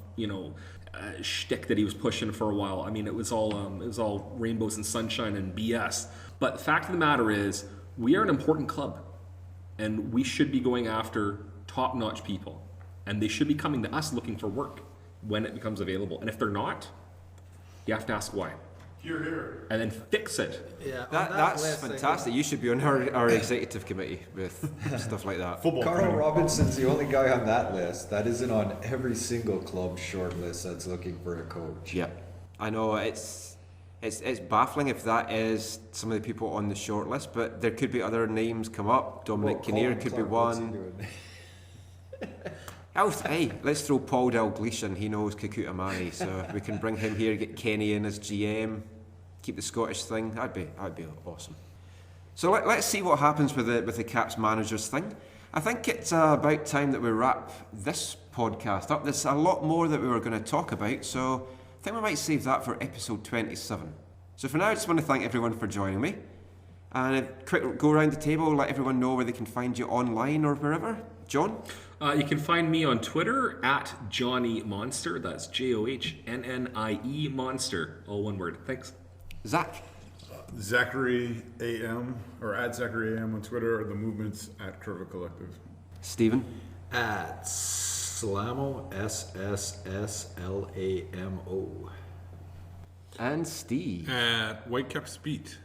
shtick that he was pushing for a while. I mean, it was all rainbows and sunshine and BS. But the fact of the matter is, we are an important club, and we should be going after top-notch people, and they should be coming to us looking for work when it becomes available. And if they're not, you have to ask why. Here. And then fix it. Yeah, That's fantastic. You should be on our executive committee with stuff like that. Football. Carl Robinson's the only guy on that list that isn't on every single club short list that's looking for a coach. Yeah, I know it's baffling if that is some of the people on the short list, but there could be other names come up. Dominic Kinnear could be one. Hey, let's throw Paul Dalglish in. He knows Kakuta Mani, so we can bring him here, get Kenny in as GM, keep the Scottish thing. That'd be awesome. So let's see what happens with the Caps managers thing. I think it's about time that we wrap this podcast up. There's a lot more that we were going to talk about, so I think we might save that for episode 27. So for now, I just want to thank everyone for joining me. And a quick go around the table, let everyone know where they can find you online or wherever. John? You can find me on Twitter at Johnny Monster. That's JOHNNIE Monster. All one word. Thanks. Zach? Zachary AM, or at Zachary AM on Twitter, or the movement's at Curva Collective. Stephen? At Slamo, SSSLAMO. And Steve? At Whitecaps Beat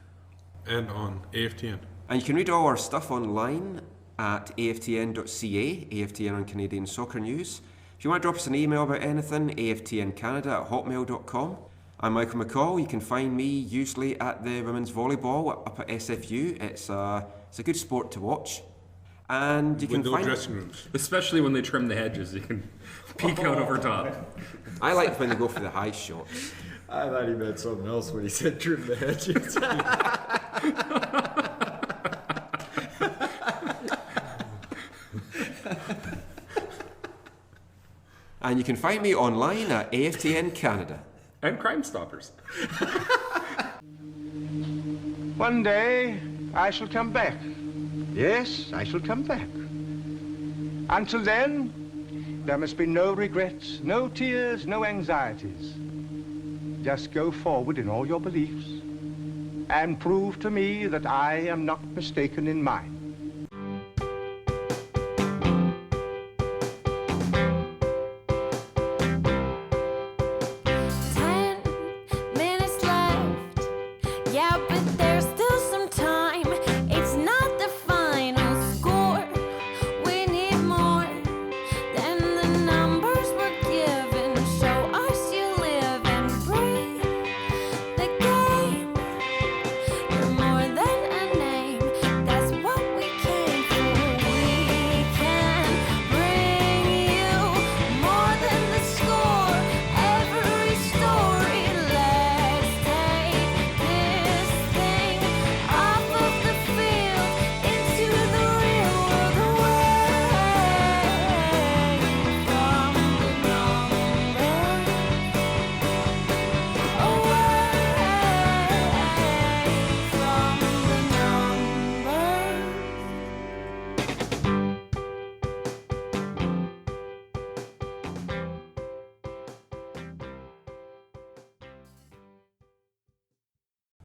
and on AFTN. And you can read all our stuff online at aftn.ca, AFTN on Canadian Soccer News. If you want to drop us an email about anything, aftncanada@hotmail.com. I'm Michael McCall. You can find me usually at the women's volleyball up at SFU. It's a good sport to watch. And you can With no find dressing rooms. Especially when they trim the hedges, you can peek out over top. I like when they go for the high shots. I thought he meant something else when he said trim the hedges. And you can find me online at AFTN Canada. And Crime Stoppers. One day I shall come back. Yes, I shall come back. Until then, there must be no regrets, no tears, no anxieties. Just go forward in all your beliefs and prove to me that I am not mistaken in mine.